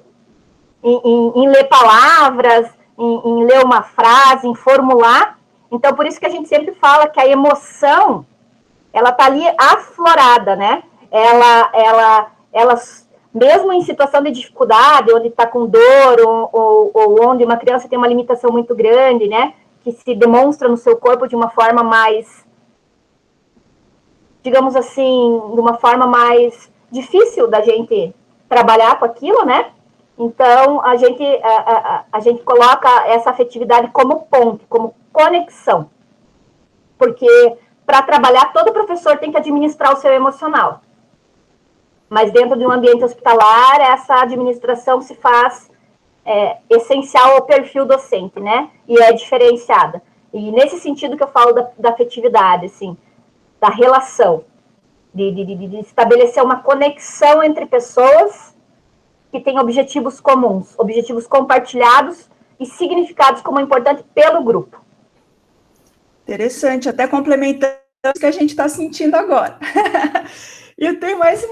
em ler palavras, em ler uma frase, em formular. Então, por isso que a gente sempre fala que a emoção, ela está ali aflorada, né? Ela, mesmo em situação de dificuldade, onde está com dor, ou onde uma criança tem uma limitação muito grande, né? Que se demonstra no seu corpo de uma forma mais, digamos assim, de uma forma mais difícil da gente trabalhar com aquilo, né? Então, a gente coloca essa afetividade como ponte, como conexão. Porque, para trabalhar, todo professor tem que administrar o seu emocional. Mas dentro de um ambiente hospitalar, essa administração se faz essencial ao perfil docente, né? E é diferenciada. E nesse sentido que eu falo da afetividade, assim, da relação, de estabelecer uma conexão entre pessoas que têm objetivos comuns, objetivos compartilhados e significados como importante pelo grupo.
Interessante, até complementando o que a gente está sentindo agora. E eu tenho mais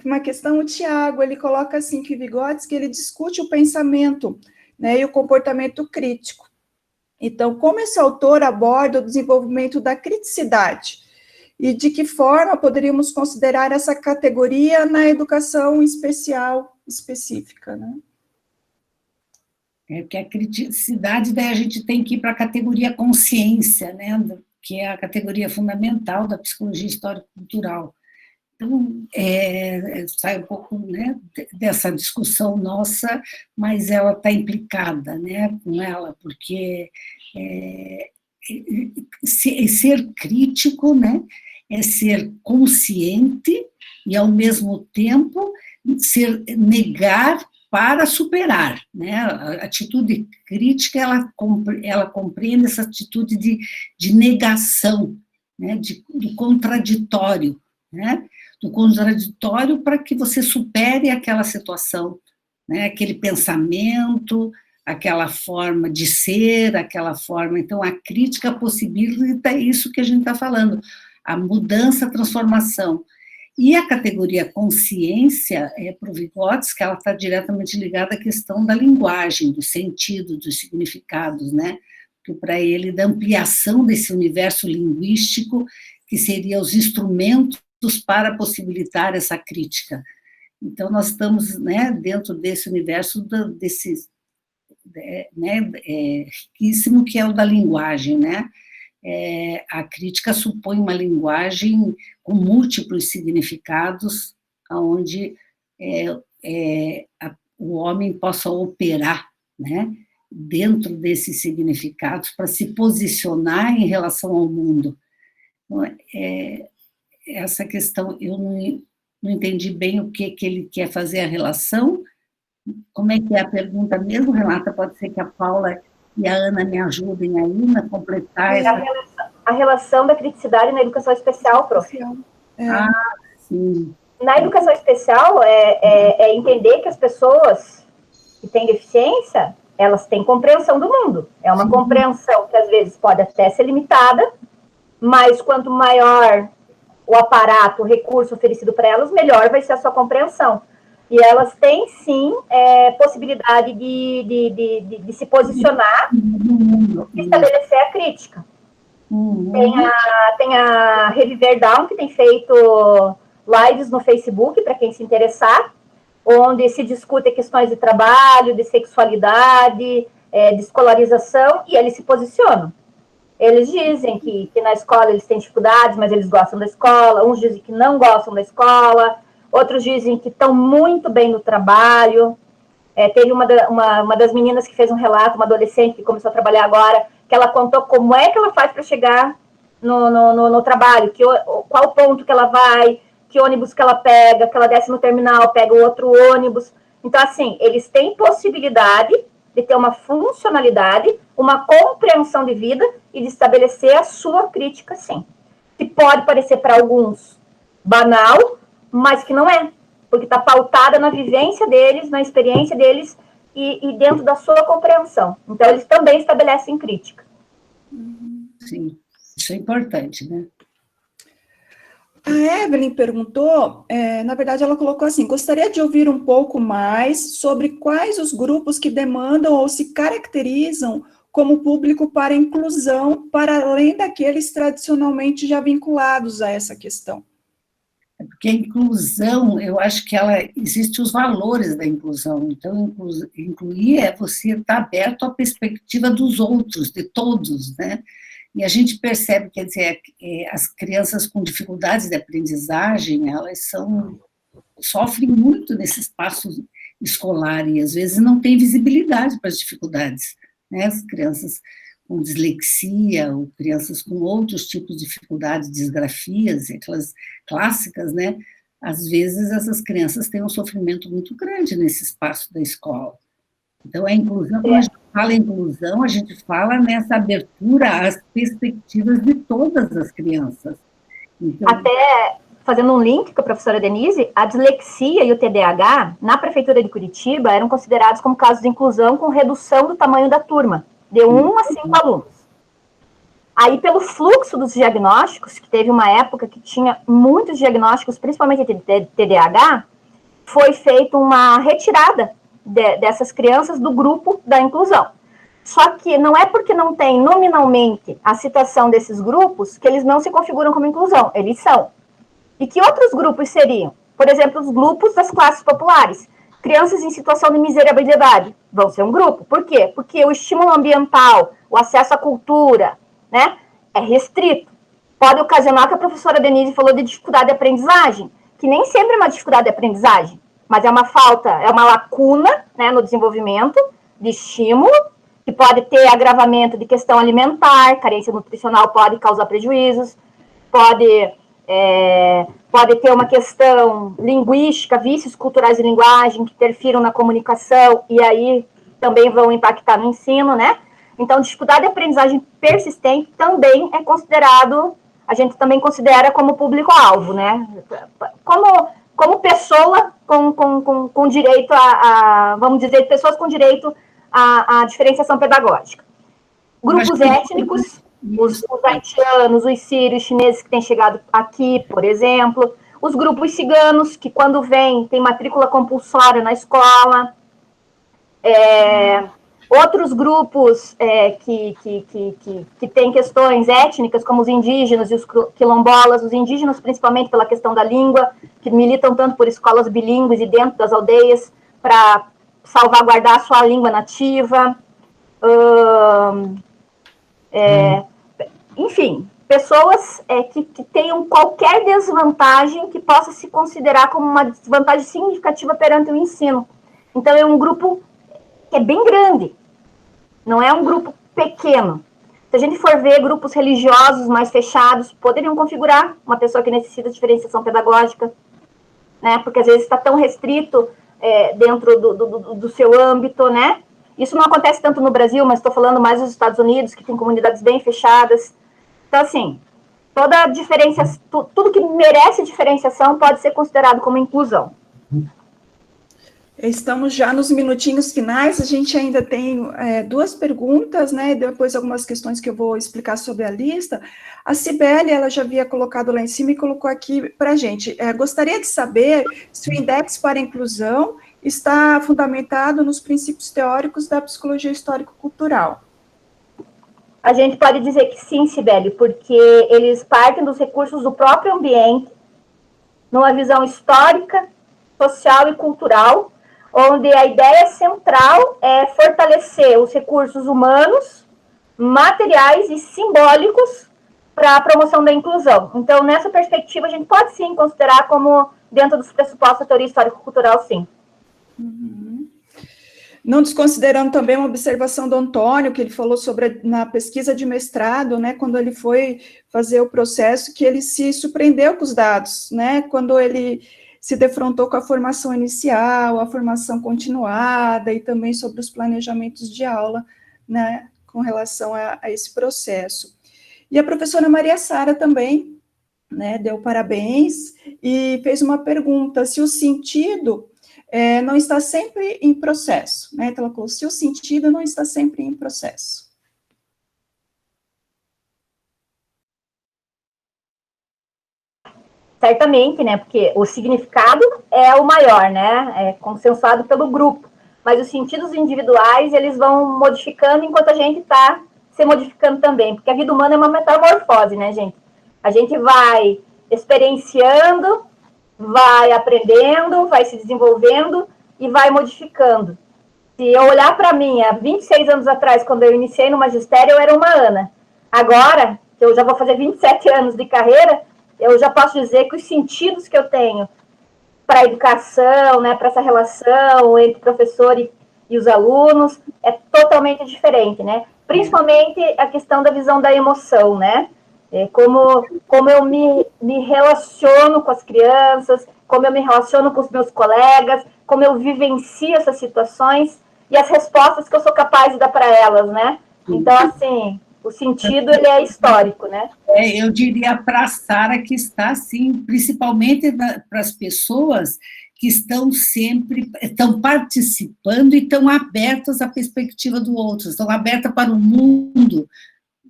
uma questão, o Tiago, ele coloca assim, que Vygotsky, ele discute o pensamento, né, e o comportamento crítico. Então, como esse autor aborda o desenvolvimento da criticidade? E de que forma poderíamos considerar essa categoria na educação especial específica, né?
Que a criticidade, daí a gente tem que ir para a categoria consciência, né, que é a categoria fundamental da psicologia histórico-cultural. Então, sai um pouco, né, dessa discussão nossa, mas ela está implicada, né, com ela, porque ser crítico, né, é ser consciente e, ao mesmo tempo, negar para superar, né? A atitude crítica, ela compreende essa atitude de negação, né? Do contraditório, né? Do contraditório para que você supere aquela situação, né? Aquele pensamento, aquela forma de ser, aquela forma... Então, a crítica possibilita isso que a gente está falando, a mudança, a transformação. E a categoria consciência, para o Vygotsky, ela está diretamente ligada à questão da linguagem, do sentido, dos significados, né? Que para ele, da ampliação desse universo linguístico, que seria os instrumentos para possibilitar essa crítica. Então, nós estamos, né, dentro desse universo, riquíssimo, que é o da linguagem, né? A crítica supõe uma linguagem com múltiplos significados, onde o homem possa operar, né, dentro desses significados para se posicionar em relação ao mundo. Então, essa questão, eu não entendi bem o que ele quer fazer a relação. Como é que é a pergunta mesmo, Renata? Pode ser que a Paula e a Ana me ajudem aí a completar
a relação da criticidade na educação especial, prof.
Ah, sim.
Na educação especial, é entender que as pessoas que têm deficiência, elas têm compreensão do mundo. É uma compreensão que, às vezes, pode até ser limitada, mas quanto maior o aparato, o recurso oferecido para elas, melhor vai ser a sua compreensão. E elas têm, sim, possibilidade de se posicionar e estabelecer a crítica. Tem a Reviver Down, que tem feito lives no Facebook, para quem se interessar, onde se discute questões de trabalho, de sexualidade, de escolarização, e eles se posicionam. Eles dizem que na escola eles têm dificuldades, mas eles gostam da escola, uns dizem que não gostam da escola, outros dizem que estão muito bem no trabalho. Teve uma das meninas que fez um relato, uma adolescente que começou a trabalhar agora, que ela contou como é que ela faz para chegar no trabalho, qual ponto que ela vai, que ônibus que ela pega, que ela desce no terminal, pega o outro ônibus. Então, assim, eles têm possibilidade de ter uma funcionalidade, uma compreensão de vida e de estabelecer a sua crítica, sim. Que pode parecer para alguns banal, mas que não é, porque está pautada na vivência deles, na experiência deles e dentro da sua compreensão. Então, eles também estabelecem crítica.
Sim, isso é importante, né?
A Evelyn perguntou, na verdade ela colocou assim, gostaria de ouvir um pouco mais sobre quais os grupos que demandam ou se caracterizam como público para inclusão, para além daqueles tradicionalmente já vinculados a essa questão.
Porque a inclusão, eu acho que existem os valores da inclusão. Então, incluir é você estar aberto à perspectiva dos outros, de todos, né? E a gente percebe, quer dizer, as crianças com dificuldades de aprendizagem, elas sofrem muito nesse espaço escolar, e às vezes não tem visibilidade para as dificuldades, né? As crianças com dislexia, ou crianças com outros tipos de dificuldades, disgrafias, aquelas clássicas, né? Às vezes essas crianças têm um sofrimento muito grande nesse espaço da escola. Então, a inclusão, quando a gente fala em inclusão, a gente fala nessa abertura às perspectivas de todas as crianças. Então,
até fazendo um link com a professora Denise, a dislexia e o TDAH, na Prefeitura de Curitiba, eram considerados como casos de inclusão com redução do tamanho da turma, de 1 a 5 alunos. Aí, pelo fluxo dos diagnósticos, que teve uma época que tinha muitos diagnósticos, principalmente de TDAH, foi feita uma retirada dessas crianças do grupo da inclusão. Só que não é porque não tem nominalmente a situação desses grupos que eles não se configuram como inclusão, eles são. E que outros grupos seriam? Por exemplo, os grupos das classes populares. Crianças em situação de miserabilidade vão ser um grupo. Por quê? Porque o estímulo ambiental, o acesso à cultura, né, é restrito. Pode ocasionar, que a professora Denise falou, de dificuldade de aprendizagem, que nem sempre é uma dificuldade de aprendizagem, mas é uma falta, é uma lacuna, né, no desenvolvimento de estímulo, que pode ter agravamento de questão alimentar, carência nutricional pode causar prejuízos, pode ter uma questão linguística, vícios culturais de linguagem que interfiram na comunicação e aí também vão impactar no ensino, né? Então, dificuldade de aprendizagem persistente também é considerado, a gente também considera como público-alvo, né? Como pessoa com direito vamos dizer, pessoas com direito à diferenciação pedagógica. Grupos étnicos, os haitianos, os sírios, chineses que têm chegado aqui, por exemplo, os grupos ciganos, que quando vêm, tem matrícula compulsória na escola, outros grupos que têm questões étnicas, como os indígenas e os quilombolas, os indígenas principalmente pela questão da língua, que militam tanto por escolas bilíngues e dentro das aldeias para salvaguardar a sua língua nativa. Enfim, pessoas que tenham qualquer desvantagem que possa se considerar como uma desvantagem significativa perante o ensino. Então, é um grupo que é bem grande, não é um grupo pequeno. Se a gente for ver grupos religiosos mais fechados, poderiam configurar uma pessoa que necessita de diferenciação pedagógica, né? Porque às vezes está tão restrito dentro do seu âmbito, né? Isso não acontece tanto no Brasil, mas estou falando mais dos Estados Unidos, que tem comunidades bem fechadas. Então, assim, toda diferença, tudo que merece diferenciação pode ser considerado como inclusão.
Estamos já nos minutinhos finais, a gente ainda tem 2 perguntas, né, e depois algumas questões que eu vou explicar sobre a lista. A Cibele, ela já havia colocado lá em cima e colocou aqui para a gente. Gostaria de saber se o Index para a Inclusão está fundamentado nos princípios teóricos da psicologia histórico-cultural.
A gente pode dizer que sim, Cibele, porque eles partem dos recursos do próprio ambiente, numa visão histórica, social e cultural, onde a ideia central é fortalecer os recursos humanos, materiais e simbólicos para a promoção da inclusão. Então, nessa perspectiva, a gente pode sim considerar como dentro dos pressupostos da teoria histórico-cultural, sim.
Uhum. Não desconsiderando também uma observação do Antônio, que ele falou sobre na pesquisa de mestrado, né, quando ele foi fazer o processo, que ele se surpreendeu com os dados, né, quando ele se defrontou com a formação inicial, a formação continuada, e também sobre os planejamentos de aula, né, com relação a esse processo. E a professora Maria Sara também, né, deu parabéns, e fez uma pergunta, se o sentido não está sempre em processo, né? Então, ela colocou, se o sentido não está sempre em processo.
Certamente, né? Porque o significado é o maior, né? É consensuado pelo grupo. Mas os sentidos individuais, eles vão modificando enquanto a gente está se modificando também. Porque a vida humana é uma metamorfose, né, gente? A gente vai experienciando, vai aprendendo, vai se desenvolvendo e vai modificando. Se eu olhar para mim, há 26 anos atrás, quando eu iniciei no magistério, eu era uma Ana. Agora, que eu já vou fazer 27 anos de carreira, eu já posso dizer que os sentidos que eu tenho para a educação, né, para essa relação entre o professor e os alunos, é totalmente diferente, né? Principalmente a questão da visão da emoção, né? Como eu me relaciono com as crianças, como eu me relaciono com os meus colegas, como eu vivencio essas situações e as respostas que eu sou capaz de dar para elas, né? Então, assim, o sentido, ele é histórico, né?
Eu diria para a Sara que está, assim, principalmente para as pessoas que estão participando e estão abertas à perspectiva do outro, estão abertas para o mundo,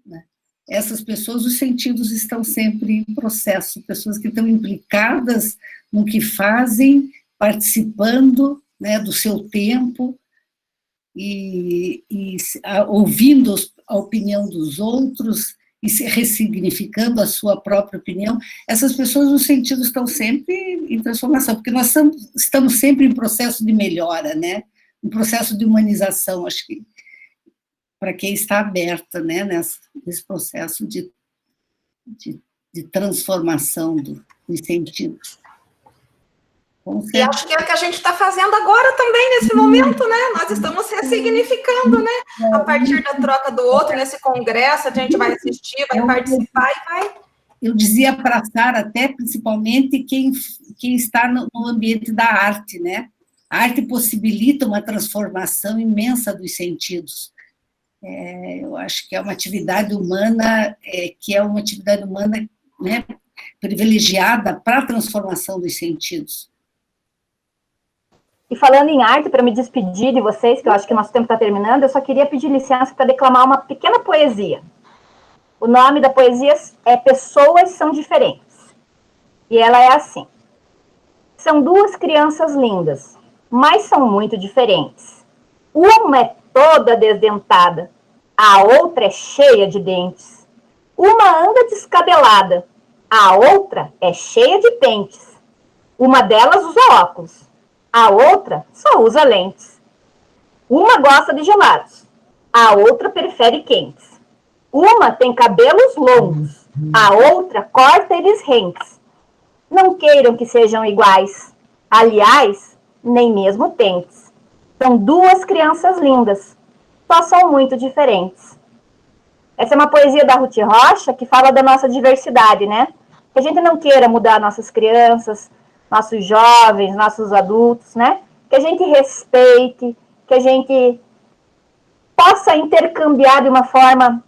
né? Essas pessoas, os sentidos estão sempre em processo, pessoas que estão implicadas no que fazem, participando, né, do seu tempo, e ouvindo a opinião dos outros, e se ressignificando a sua própria opinião. Essas pessoas, os sentidos estão sempre em transformação, porque nós estamos sempre em processo de melhora, né? Um processo de humanização, acho que, para quem está aberta, né, nesse processo de transformação dos sentidos.
E acho que é o que a gente está fazendo agora também, nesse momento, né? Nós estamos ressignificando, né? A partir da troca do outro, nesse congresso, a gente vai assistir, vai participar e vai...
Eu dizia para a Sara, até principalmente quem está no ambiente da arte, né? A arte possibilita uma transformação imensa dos sentidos. Eu acho que é uma atividade humana, né, privilegiada para a transformação dos sentidos.
E falando em arte, para me despedir de vocês, que eu acho que o nosso tempo está terminando, eu só queria pedir licença para declamar uma pequena poesia. O nome da poesia é Pessoas São Diferentes. E ela é assim. São duas crianças lindas, mas são muito diferentes. Uma é toda desdentada, a outra é cheia de dentes. Uma anda descabelada, a outra é cheia de pentes. Uma delas usa óculos, a outra só usa lentes. Uma gosta de gelados, a outra prefere quentes. Uma tem cabelos longos, a outra corta eles rentes. Não queiram que sejam iguais, aliás, nem mesmo tentes. São duas crianças lindas, só são muito diferentes. Essa é uma poesia da Ruth Rocha que fala da nossa diversidade, né? Que a gente não queira mudar nossas crianças, nossos jovens, nossos adultos, né? Que a gente respeite, que a gente possa intercambiar de uma forma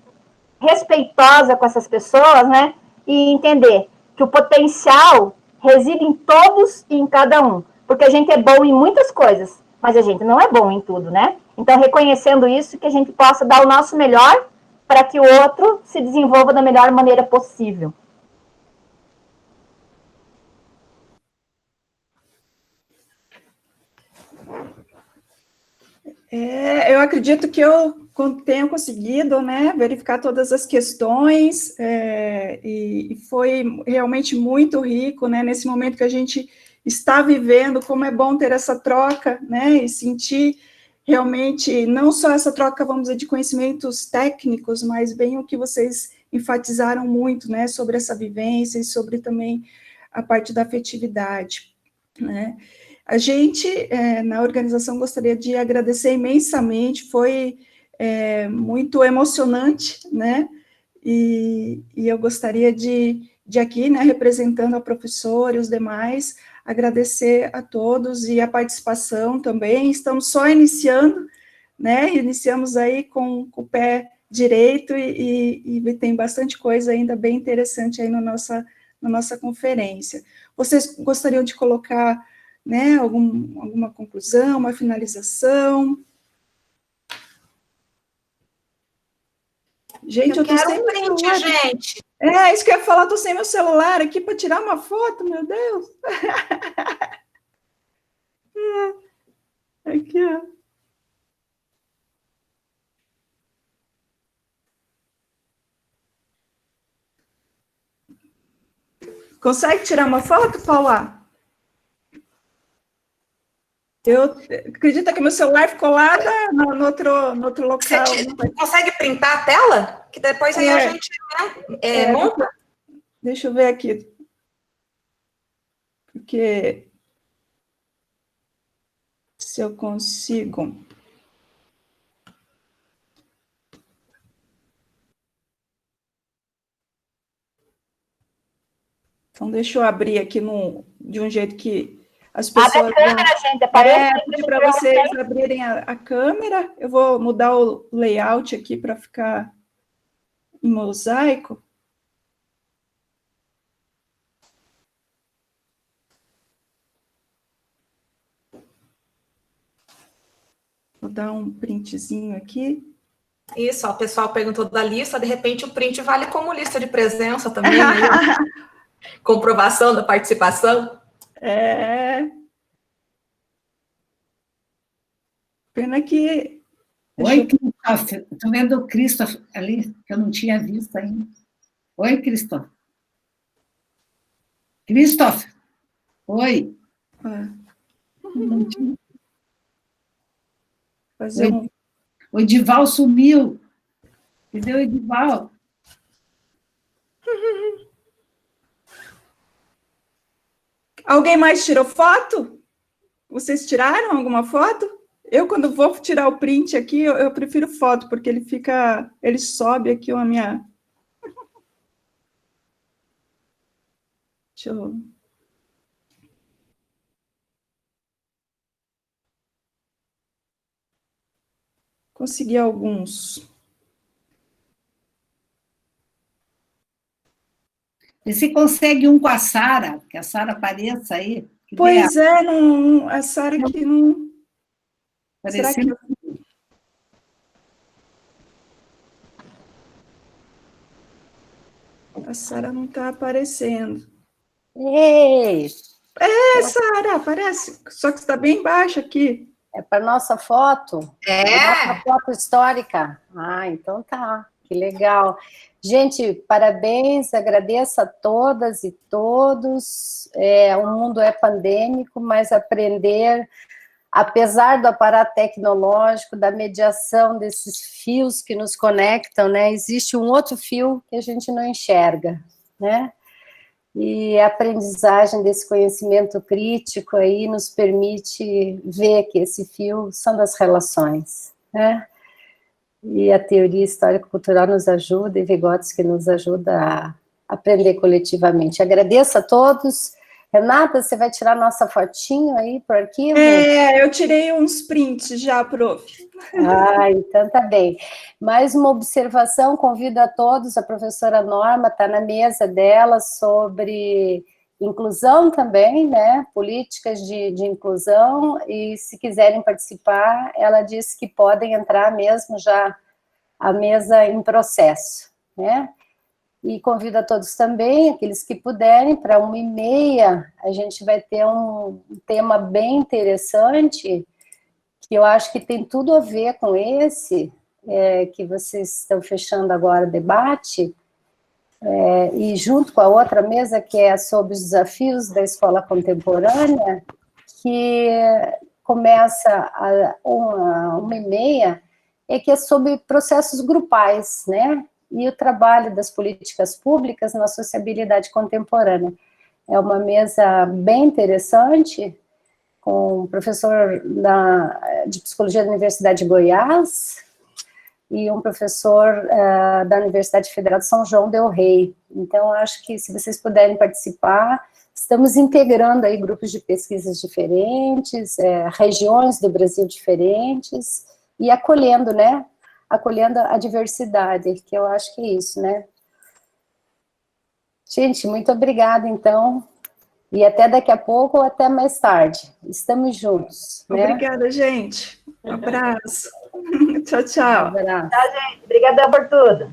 respeitosa com essas pessoas, né? E entender que o potencial reside em todos e em cada um. Porque a gente é bom em muitas coisas, mas a gente não é bom em tudo, né? Então, reconhecendo isso, que a gente possa dar o nosso melhor para que o outro se desenvolva da melhor maneira possível.
Eu acredito que eu tenho conseguido, né, verificar todas as questões, e foi realmente muito rico, né, nesse momento que a gente está vivendo, como é bom ter essa troca, né, e sentir realmente, não só essa troca, vamos dizer, de conhecimentos técnicos, mas bem o que vocês enfatizaram muito, né, sobre essa vivência e sobre também a parte da afetividade, né. A gente, na organização, gostaria de agradecer imensamente, foi muito emocionante, né, e eu gostaria de aqui, né, representando a professora e os demais, agradecer a todos e a participação também. Estamos só iniciando, né, iniciamos aí com o pé direito e tem bastante coisa ainda bem interessante aí na nossa conferência. Vocês gostariam de colocar, né, alguma conclusão, uma finalização? Gente, eu tô sem meu celular.
Gente.
Isso que eu ia falar, tô sem meu celular aqui para tirar uma foto, meu Deus. Aqui, ó. Consegue tirar uma foto, Paula? Eu acredito que meu celular ficou lá no outro local.
Você consegue printar a tela? Que depois aí a gente monta?
Deixa eu ver aqui. Porque se eu consigo. Então, deixa eu abrir aqui de um jeito que as pessoas...
Abre a câmera, gente, aparece.
Pedir para vocês abrirem a câmera. Eu vou mudar o layout aqui para ficar em mosaico. Vou dar um printzinho aqui.
Isso, ó, o pessoal perguntou da lista, de repente o print vale como lista de presença também, né? Comprovação da participação.
Pena que...
Oi, Christophe. Estou vendo o Christophe ali, que eu não tinha visto ainda. Oi, Christophe. Christophe. Oi. Não tinha.
Fazer um...
O Edival sumiu. Cadê o Edival?
Alguém mais tirou foto? Vocês tiraram alguma foto? Eu, quando vou tirar o print aqui, eu prefiro foto, porque ele sobe aqui a minha... Deixa eu... Consegui alguns.
E se consegue um com a Sara, que a Sara apareça aí.
Pois é, não, a Sara aqui não... Será que... A Sara não está aparecendo.
Ei!
Sara, aparece. Só que está bem baixo aqui.
É para nossa foto? Nossa foto histórica. Ah, então tá. Que legal. Gente, parabéns, agradeço a todas e todos. O mundo é pandêmico, mas aprender, apesar do aparato tecnológico, da mediação desses fios que nos conectam, né? Existe um outro fio que a gente não enxerga, né? E a aprendizagem desse conhecimento crítico aí nos permite ver que esse fio são das relações, né? E a teoria histórico-cultural nos ajuda, e Vygotsky nos ajuda a aprender coletivamente. Agradeço a todos. Renata, você vai tirar nossa fotinho aí para o arquivo?
Eu tirei uns prints já, prof.
Ah, então tá bem. Mais uma observação, convido a todos, a professora Norma está na mesa dela sobre inclusão também, né, políticas de inclusão, e se quiserem participar, ela disse que podem entrar mesmo já a mesa em processo, né? E convido a todos também, aqueles que puderem, para 13h30, a gente vai ter um tema bem interessante, que eu acho que tem tudo a ver com esse, que vocês estão fechando agora o debate, e junto com a outra mesa, que é sobre os desafios da escola contemporânea, que começa a 13h30, que é sobre processos grupais, né? E o trabalho das políticas públicas na sociabilidade contemporânea. É uma mesa bem interessante, com um professor de Psicologia da Universidade de Goiás e um professor da Universidade Federal de São João del Rei. Então, acho que se vocês puderem participar, estamos integrando aí grupos de pesquisas diferentes, regiões do Brasil diferentes, e acolhendo, né? Acolhendo a diversidade, que eu acho que é isso, né? Gente, muito obrigada, então, e até daqui a pouco ou até mais tarde. Estamos juntos, né?
Obrigada, gente. Um abraço. Tchau, tchau.
Um abraço.
Tá, gente? Obrigada por tudo.